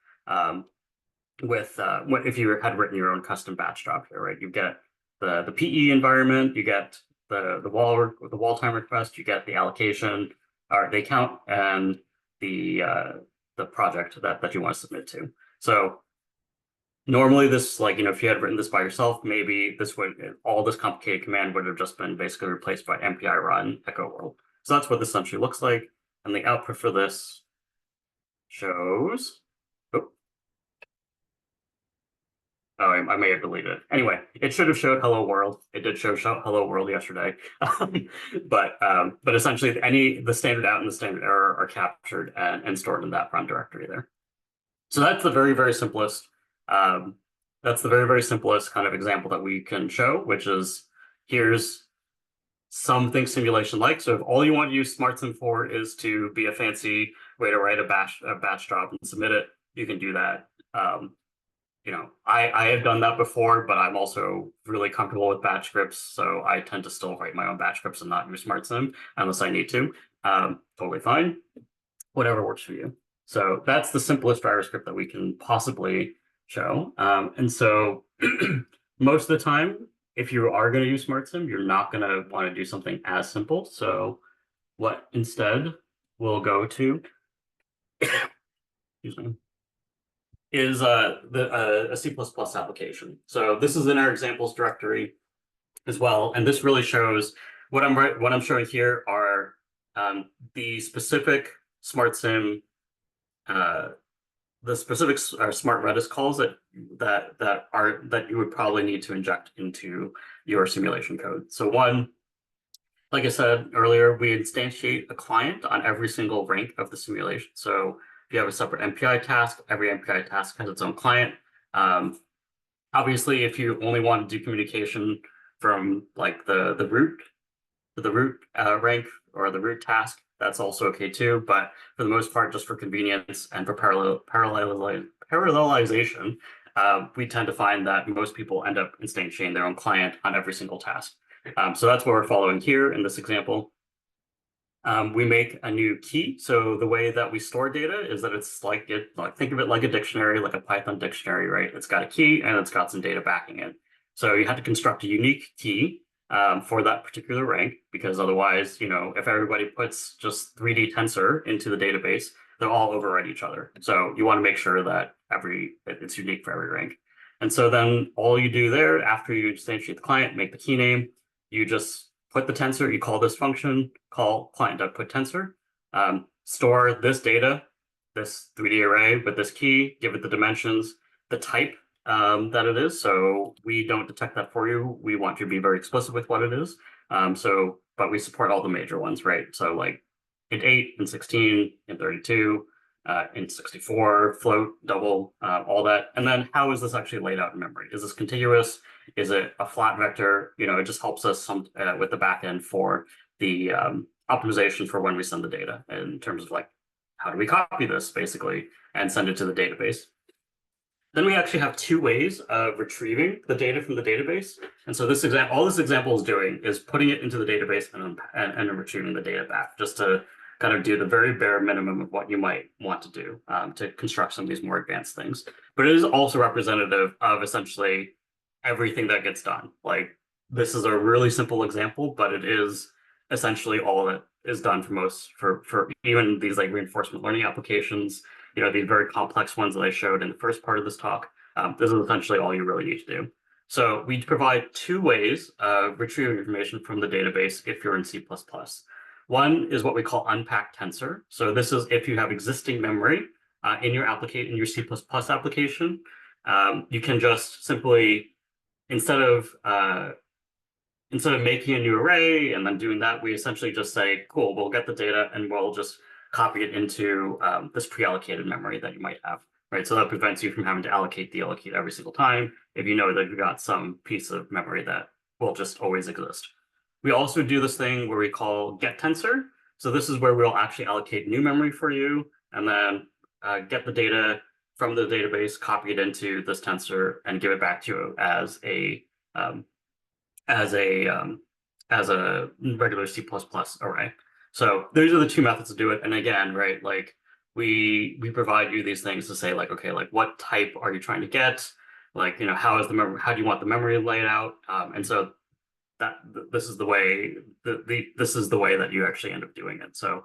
with what if you had written your own custom batch job here, right? You get the PE environment, you get the wall time request, you get the allocation or the account, and the project that you want to submit to. So normally this, like, if you had written this by yourself, maybe all this complicated command would have just been basically replaced by MPI run echo world. So that's what this essentially looks like. And the output for this shows, I may have deleted it. Anyway, it should have showed hello world. It did show hello world yesterday. But essentially the standard out and the standard error are captured and stored in that run directory there. So that's the very, very simplest kind of example that we can show, which is here's something simulation like. So if all you want to use SmartSim for is to be a fancy way to write a batch job and submit it, you can do that. I have done that before, but I'm also really comfortable with batch scripts, so I tend to still write my own batch scripts and not use SmartSim unless I need to. Totally fine. Whatever works for you. So that's the simplest driver script that we can possibly show. And so most of the time, if you are going to use SmartSim, you're not going to want to do something as simple. So what instead we'll go to, excuse me, is a C++ application. So this is in our examples directory as well, and this really shows what I'm showing here are the specific SmartSim, the specific smart Redis calls that you would probably need to inject into your simulation code. So one, like I said earlier, we instantiate a client on every single rank of the simulation. So if you have a separate MPI task, every MPI task has its own client. Obviously, if you only want to do communication from like the root rank or the root task, that's also okay too. But for the most part, just for convenience and for parallelization, we tend to find that most people end up instantiating their own client on every single task. So that's what we're following here in this example. We make a new key. So the way that we store data is that it's like think of it like a dictionary, like a Python dictionary, right? It's got a key and it's got some data backing it. So you have to construct a unique key for that particular rank, because otherwise, if everybody puts just 3D tensor into the database, they'll all overwrite each other. So you want to make sure that it's unique for every rank. And so then all you do there, after you instantiate the client, make the key name, you just put the tensor, you call this function, call client.putTensor, store this data, this 3D array with this key, give it the dimensions, the type that it is. So we don't detect that for you. We want you to be very explicit with what it is. But we support all the major ones, right? So like int 8, int 16, int 32, int 64, float, double, all that. And then how is this actually laid out in memory? Is this contiguous? Is it a flat vector? It just helps us with the backend for the optimization for when we send the data in terms of like, how do we copy this basically and send it to the database? Then we actually have two ways of retrieving the data from the database. And so all this example is doing is putting it into the database and retrieving the data back, just to kind of do the very bare minimum of what you might want to do to construct some of these more advanced things. but it is also representative of essentially everything that gets done. Like this is a really simple example, but it is essentially all that is done for most for even these like reinforcement learning applications, these very complex ones that I showed in the first part of this talk. This is essentially all you really need to do. So we provide two ways of retrieving information from the database if you're in C++. One is what we call unpacked tensor. So this is if you have existing memory in your C++ application, you can just simply instead of making a new array and then doing that, we essentially just say, cool, we'll get the data and we'll just copy it into this pre-allocated memory that you might have, right? So that prevents you from having to deallocate every single time if you know that you've got some piece of memory that will just always exist. We also do this thing where we call get tensor. So this is where we'll actually allocate new memory for you and then get the data from the database, copy it into this tensor, and give it back to you as a regular C++ array. So those are the two methods to do it. And again, right, like we provide you these things to say like, okay, like what type are you trying to get? Like, how do you want the memory laid out? And so this is the way that you actually end up doing it. So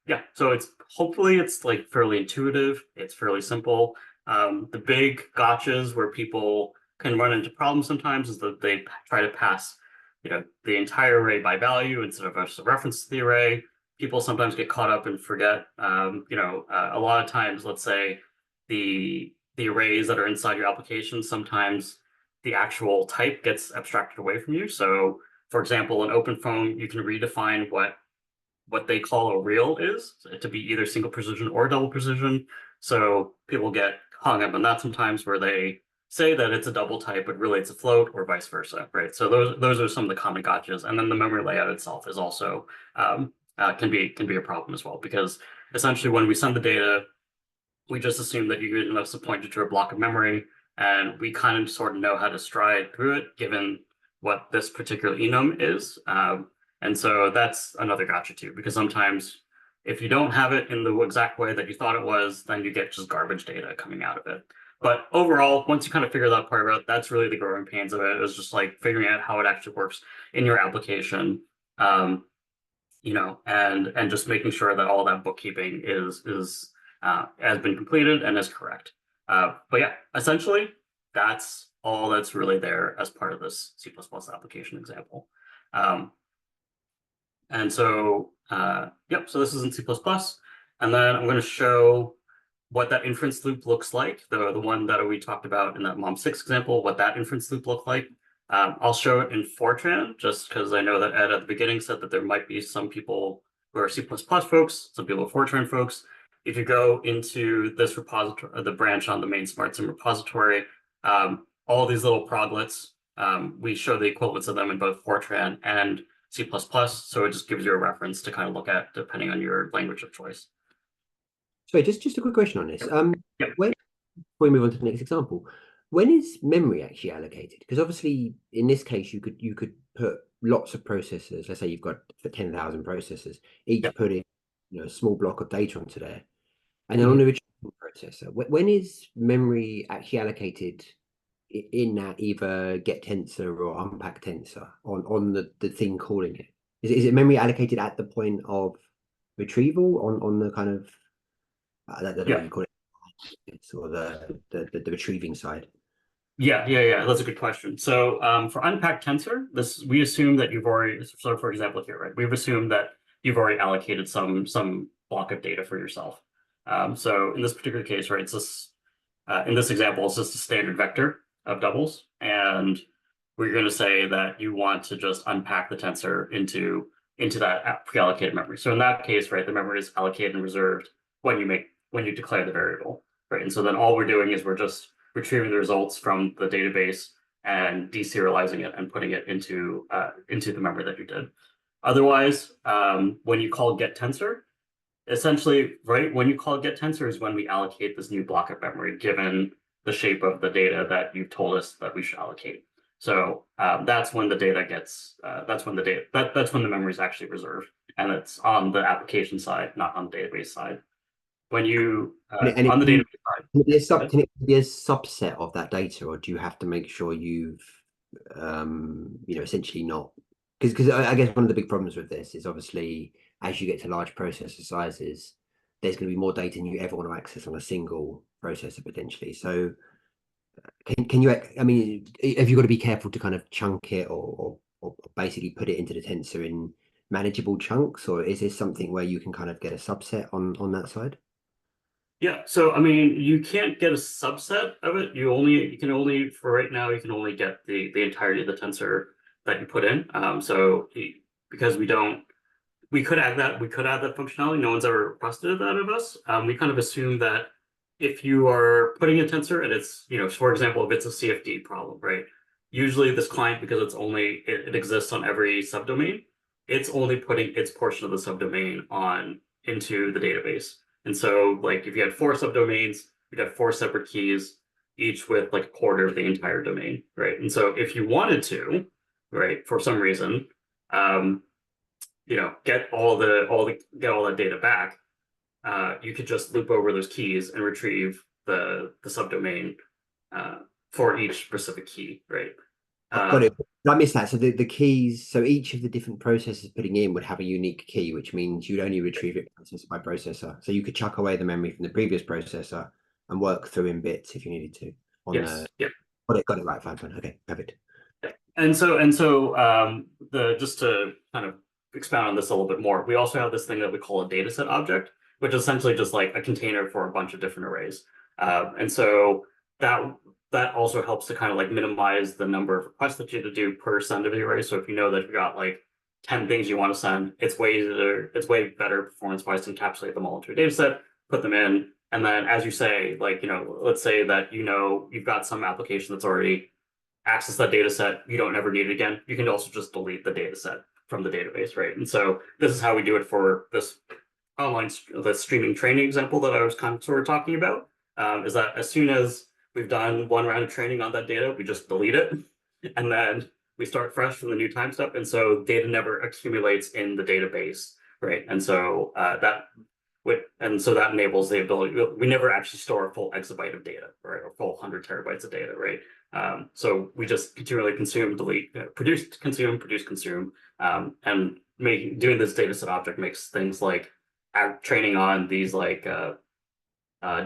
yeah, so hopefully it's like fairly intuitive. It's fairly simple. The big gotchas where people can run into problems sometimes is that they try to pass, the entire array by value instead of a reference to the array. People sometimes get caught up and forget, a lot of times, let's say the arrays that are inside your application, sometimes the actual type gets abstracted away from you. So for example, in OpenFOAM, you can redefine what they call a real is to be either single precision or double precision. So people get hung up on that sometimes where they say that it's a double type, but really it's a float or vice versa, right? So those are some of the common gotchas. And then the memory layout itself is also can be a problem as well, because essentially when we send the data, we just assume that your unit is pointed to a block of memory, and we kind of sort of know how to stride through it given what this particular enum is. And so that's another gotcha too, because sometimes if you don't have it in the exact way that you thought it was, then you get just garbage data coming out of it. But overall, once you kind of figure that part out, that's really the growing pains of it. It's just like figuring out how it actually works in your application, and just making sure that all that bookkeeping has been completed and is correct. But yeah, essentially, that's all that's really there as part of this C++ application example. And so, yep, so this is in C++. And then I'm going to show what that inference loop looks like, the one that we talked about in that Mom6 example, what that inference loop looked like. I'll show it in Fortran, just because I know that Ed at the beginning said that there might be some people who are C++ folks, some people are Fortran folks. If you go into this repository, the branch on the main SmartSim repository, all these little proglets, we show the equivalents of them in both Fortran and C++, so it just gives you a reference to kind of look at depending on your language of choice. So just a quick question on this. Yep. Before we move on to the next example, when is memory actually allocated? Because obviously in this case you could put lots of processors. Let's say you've got 10,000 processors, each Yep. putting a small block of data onto there, and then on the retrieval processor, when is memory actually allocated in that either get tensor or unpack tensor on the thing calling it? Is it memory allocated at the point of retrieval on the kind of I don't know what you call it, or the retrieving side? Yeah. That's a good question. So for unpacked tensor, we assume that you've already. So for example, here, right, we've assumed that you've already allocated some block of data for yourself. So in this particular case, right, it's this in this example, it's just a standard vector of doubles, and we're going to say that you want to just unpack the tensor into that pre-allocated memory. So in that case, right, the memory is allocated and reserved when you declare the variable, right? And so then all we're doing is we're just retrieving the results from the database and deserializing it and putting it into the memory that you did. Otherwise, when you call get tensor, essentially, right, when you call get tensor is when we allocate this new block of memory given the shape of the data that you've told us that we should allocate. So that's when the data gets that's when the memory is actually reserved, and it's on the application side, not on the database side. when you And on the database side. can it be a Go ahead. can it be a subset of that data, or do you have to make sure you've essentially not because I guess one of the big problems with this is obviously as you get to large processor sizes, there's going to be more data than you ever want to access on a single processor potentially. So can you, I mean, have you got to be careful to kind of chunk it or basically put it into the tensor in manageable chunks, or is this something where you can kind of get a subset on that side? Yeah, so I mean, you can't get a subset of it. You can only for right now you can only get the entirety of the tensor that you put in. Because we could add that functionality. No one's ever requested that of us. We kind of assume that if you are putting a tensor and it's, for example, if it's a CFD problem, right? Usually this client, because it exists on every subdomain, it's only putting its portion of the subdomain on into the database. And so like if you had four subdomains, you'd have four separate keys, each with like a quarter of the entire domain, right? And so if you wanted to, right, for some reason, um, get all that data back, you could just loop over those keys and retrieve the subdomain uh, for each specific key, right? Got Uh, it. I missed that. So the keys, so each of the different processors putting in would have a unique key, which means you'd only retrieve it processor by processor. So you could chuck away the memory from the previous processor and work through in bits if you needed to on the. yes, yeah. Got it right, fine, fine. Okay, perfect. The just to kind of expound on this a little bit more, we also have this thing that we call a dataset object, which is essentially just like a container for a bunch of different arrays. And so that that also helps to kind of like minimize the number of requests that you have to do per send of the array. So if you know that you've got like 10 things you want to send, it's way better performance-wise to encapsulate them all into a data set, put them in, and then as you say, like, let's say that you've got some application that's already access that data set, you don't ever need it again. You can also just delete the data set from the database, right? And so this is how we do it for this the streaming training example that I was kind of sort of talking about, is that as soon as we've done one round of training on that data, we just delete it, and then we start fresh from the new time step. And so data never accumulates in the database, right? And so that enables the ability. We never actually store a full exabyte of data, right, or full 100 terabytes of data, right? So we just continually consume, delete, produce, consume, and doing this data set object makes things like training on these like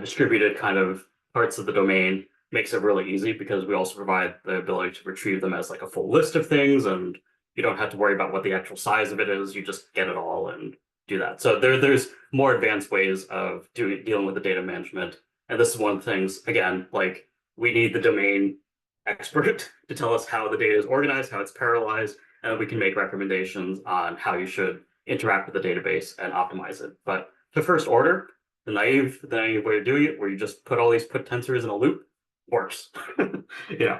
distributed kind of parts of the domain makes it really easy because we also provide the ability to retrieve them as like a full list of things, and you don't have to worry about what the actual size of it is. You just get it all and do that. So there's more advanced ways of dealing with the data management. And this is one of the things, again, like we need the domain expert to tell us how the data is organized, how it's parallelized, and we can make recommendations on how you should interact with the database and optimize it. But to first order, the naive way of doing it, where you just put tensors in a loop, works.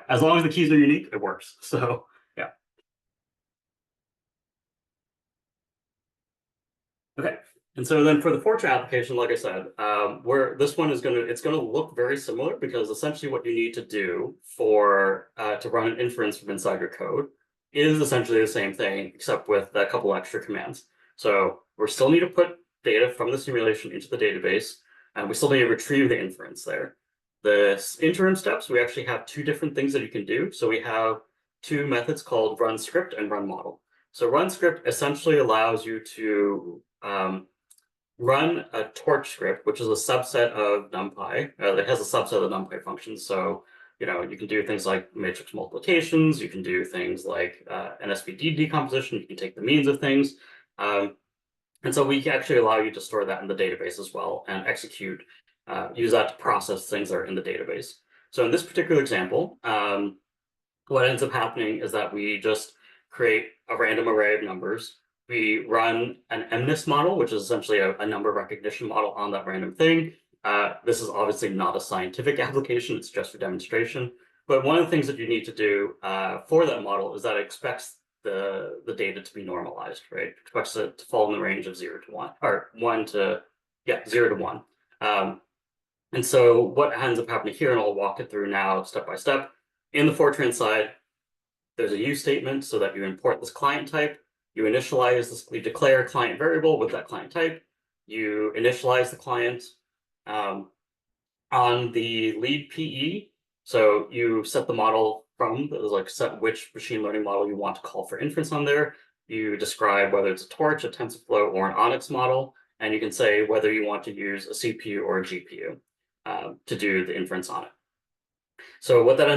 As long as the keys are unique, it works. So yeah. Okay. And so then for the Fortran application, like I said, where this one it's gonna look very similar because essentially what you need to do to run an inference from inside your code is essentially the same thing, except with a couple extra commands. So we still need to put data from the simulation into the database, and we still need to retrieve the inference there. The interim steps, we actually have two different things that you can do. So we have two methods called run script and run model. So run script essentially allows you to run a torch script, which is a subset of NumPy. It has a subset of NumPy functions. So, you can do things like matrix multiplications. You can do things like NSVD decomposition. You can take the means of things. And so we can actually allow you to store that in the database as well and use that to process things that are in the database. So in this particular example, what ends up happening is that we just create a random array of numbers. We run an MNIST model, which is essentially a number recognition model on that random thing. This is obviously not a scientific application, it's just for demonstration. But one of the things that you need to do for that model is that it expects the data to be normalized, right? It expects it to fall in the range of 0 to 1, or 0 to 1. And so what ends up happening here, and I'll walk it through now step by step. In the Fortran side, there's a use statement so that you import this client type. You initialize this, you declare a client variable with that client type. You initialize the client. On the lead PE, so you set the model from, like set which machine learning model you want to call for inference on there. You describe whether it's a Torch, a TensorFlow, or an Onyx model, and you can say whether you want to use a CPU or a GPU to do the inference on it. So what that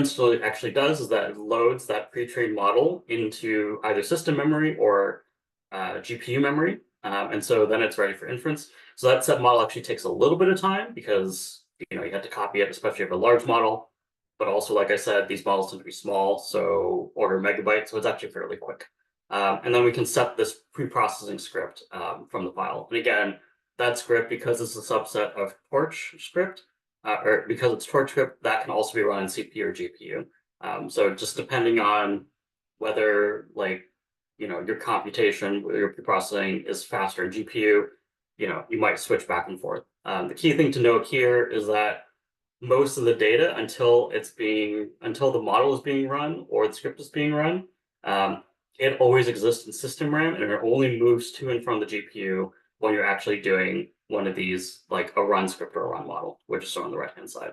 actually does is that it loads that pre-trained model into either system memory or GPU memory. And so then it's ready for inference. So that set model actually takes a little bit of time because you have to copy it, especially if you have a large model. But also, like I said, these models tend to be small, so order megabytes, so it's actually fairly quick. And then we can set this pre-processing script from the file. And again, that script, because it's a subset of Torch script, or because it's Torch script, that can also be run in CPU or GPU. So just depending on whether your computation, your pre-processing is faster in GPU, you might switch back and forth. The key thing to note here is that most of the data until the model is being run or the script is being run, it always exists in system RAM and it only moves to and from the GPU when you're actually doing one of these, like a run script or a run model, which is shown on the right-hand side.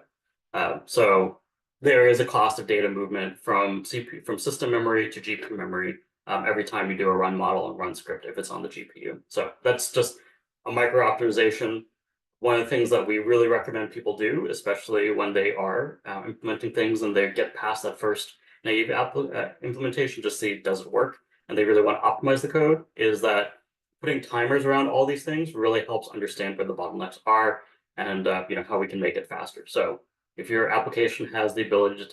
So there is a cost of data movement from system memory to GPU memory every time you do a run model and run script if it's on the GPU. So that's just a micro optimization. One of the things that we really recommend people do, especially when they are implementing things and they get past that first naive implementation, just see does it work, and they really want to optimize the code, is that putting timers around all these things really helps understand where the bottlenecks are and how we can make it faster. So if your application has the ability to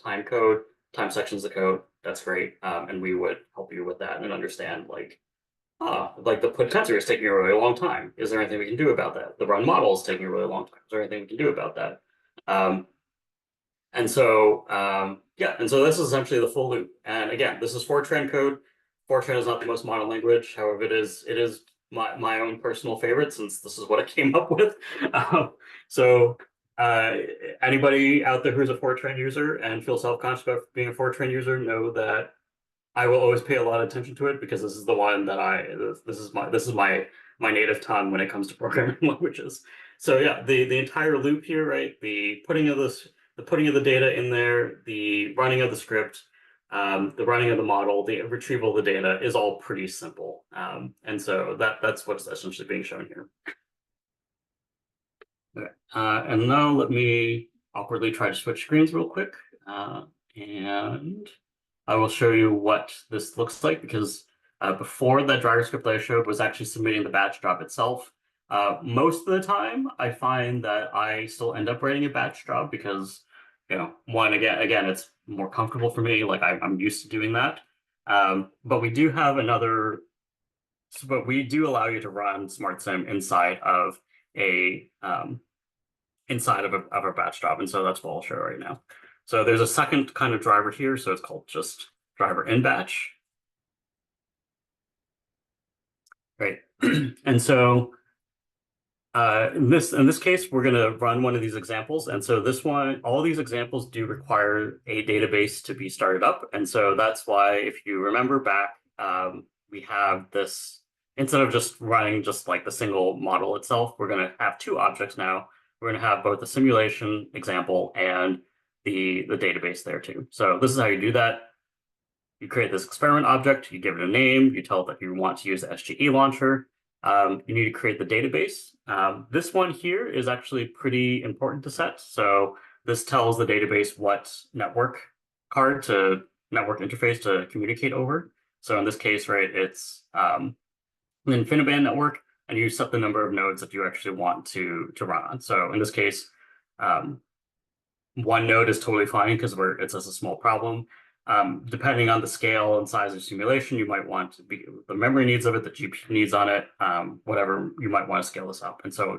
time sections of code, that's great, and we would help you with that and understand like the put tensor is taking a really long time. Is there anything we can do about that? The run model is taking a really long time. Is there anything we can do about that? And so this is essentially the full loop. And again, this is Fortran code. Fortran is not the most modern language. However, it is my own personal favorite since this is what I came up with. So anybody out there who's a Fortran user and feels self-conscious about being a Fortran user, know that I will always pay a lot of attention to it because this is the one that this is my native tongue when it comes to programming languages. So yeah, the entire loop here, right? The putting of the data in there, the running of the script, the running of the model, the retrieval of the data is all pretty simple. And so that's what's essentially being shown here. Okay. And now let me awkwardly try to switch screens real quick. And I will show you what this looks like because before that driver script that I showed was actually submitting the batch job itself. Most of the time, I find that I still end up writing a batch job because, one, again, it's more comfortable for me. Like I'm used to doing that. But we do have but we do allow you to run SmartSim inside of a batch job, and so that's what I'll show right now. So there's a second kind of driver here, so it's called just driver in batch. Right. And so in this case, we're going to run one of these examples. And so all these examples do require a database to be started up. And so that's why, if you remember back, we have this, instead of just running just like the single model itself, we're going to have two objects now. We're going to have both the simulation example and the database there too. So this is how you do that. You create this experiment object, you give it a name, you tell it that you want to use the SGE launcher. You need to create the database. This one here is actually pretty important to set. So this tells the database what network interface to communicate over. So in this case, right, it's an InfiniBand network, and you set the number of nodes that you actually want to run on. So in this case, one node is totally fine because it's just a small problem. Depending on the scale and size of simulation, you might want to be the memory needs of it, the GPU needs on it, whatever, you might want to scale this up. And so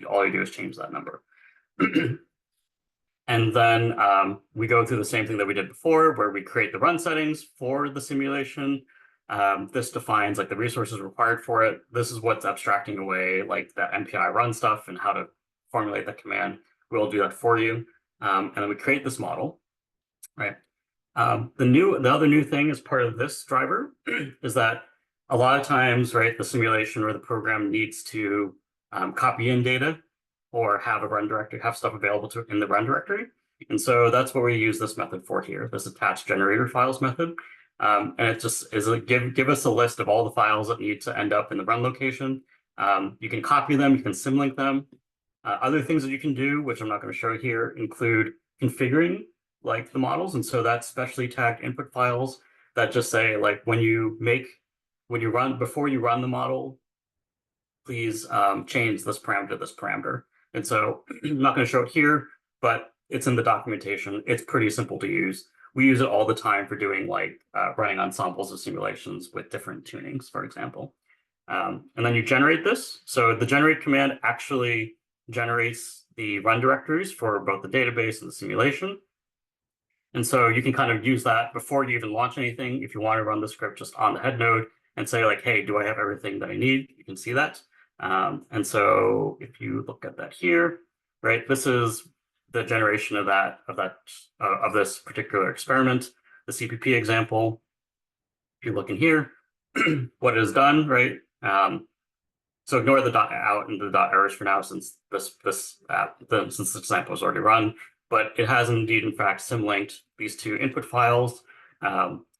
all you do is change that number. And then we go through the same thing that we did before, where we create the run settings for the simulation. This defines like the resources required for it. This is what's abstracting away like the MPI run stuff and how to formulate that command. We'll do that for you. And then we create this model, right? The other new thing as part of this driver is that a lot of times, right, the simulation or the program needs to copy in data. or have a run directory, have stuff available to in the run directory. And so that's what we use this method for here, this attach generator files method. And it just is give us a list of all the files that need to end up in the run location. You can copy them, you can symlink them. Other things that you can do, which I'm not going to show here, include configuring like the models. And so that's specially tagged input files that just say like before you run the model, please change this parameter to this parameter. And so I'm not going to show it here, but it's in the documentation. It's pretty simple to use. We use it all the time for doing like running ensembles of simulations with different tunings, for example. And then you generate this. So the generate command actually generates the run directories for both the database and the simulation. And so you can kind of use that before you even launch anything. If you want to run the script just on the head node and say like, hey, do I have everything that I need? You can see that. And so if you look at that here, right, this is the generation of this particular experiment, the CPP example. If you look in here, what it has done, right? So ignore the dot out and the dot errors for now, since this example is already run. But it has indeed, in fact, symlinked these two input files,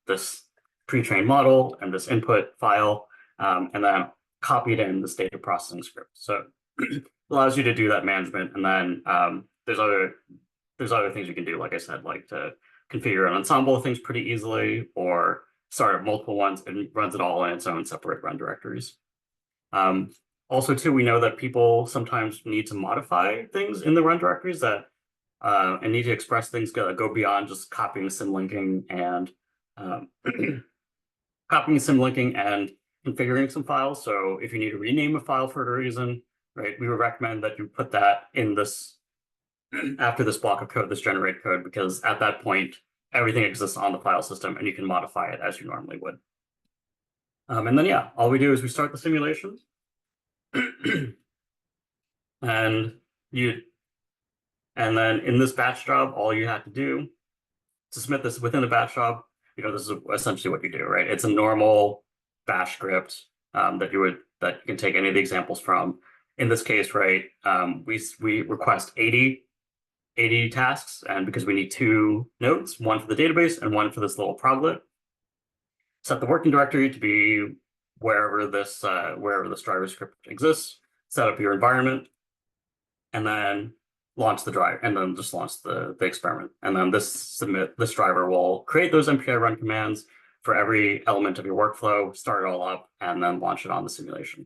this pre-trained model and this input file, and then copied in this data processing script. So it allows you to do that management. And then there's other things you can do, like I said, like to configure an ensemble of things pretty easily, or start up multiple ones and runs it all in its own separate run directories. Also, too, we know that people sometimes need to modify things in the run directories that and need to express things that go beyond just copying, symlinking, and configuring some files. So if you need to rename a file for a reason, right, we would recommend that you put that in this after this block of code, this generate code, because at that point, everything exists on the file system and you can modify it as you normally would. And then, yeah, all we do is we start the simulation. And then in this batch job, all you have to do to submit this within the batch job, this is essentially what you do, right? It's a normal bash script that you can take any of the examples from. In this case, right, we request 80 tasks, and because we need 2 nodes, one for the database and one for this little proglet. Set the working directory to be wherever this driver script exists. Set up your environment, and then launch the driver, and then just launch the experiment. And then this driver will create those MPI run commands for every element of your workflow, start it all up, and then launch it on the simulation.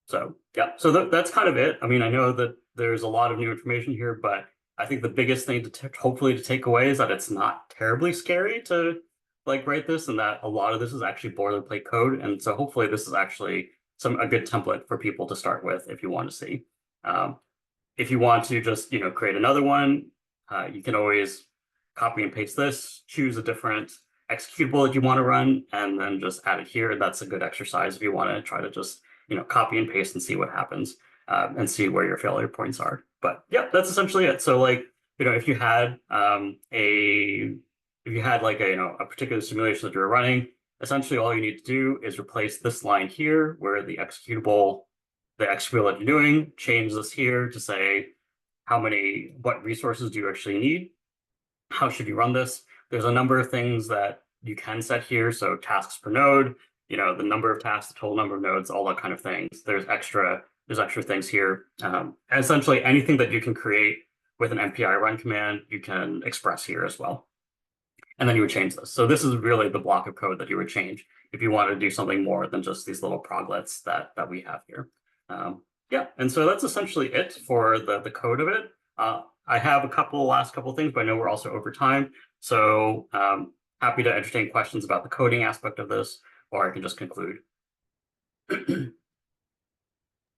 So yeah, so that's kind of it. I mean, I know that there's a lot of new information here, but I think the biggest thing hopefully to take away is that it's not terribly scary to like write this, and that a lot of this is actually boilerplate code. And so hopefully this is actually a good template for people to start with if you want to see. If you want to just create another one, you can always copy and paste this, choose a different executable that you want to run, and then just add it here. That's a good exercise if you want to try to just copy and paste and see what happens, and see where your failure points are. But yeah, that's essentially it. So like if you had like a particular simulation that you're running, essentially all you need to do is replace this line here where the executable that you're doing, change this here to say what resources do you actually need? How should you run this? There's a number of things that you can set here. So tasks per node, the number of tasks, the total number of nodes, all that kind of things. There's extra things here. And essentially anything that you can create with an MPI run command, you can express here as well. And then you would change this. So this is really the block of code that you would change if you want to do something more than just these little proglets that we have here. Yeah, and so that's essentially it for the code of it. I have last couple things, but I know we're also over time. So happy to entertain questions about the coding aspect of this, or I can just conclude.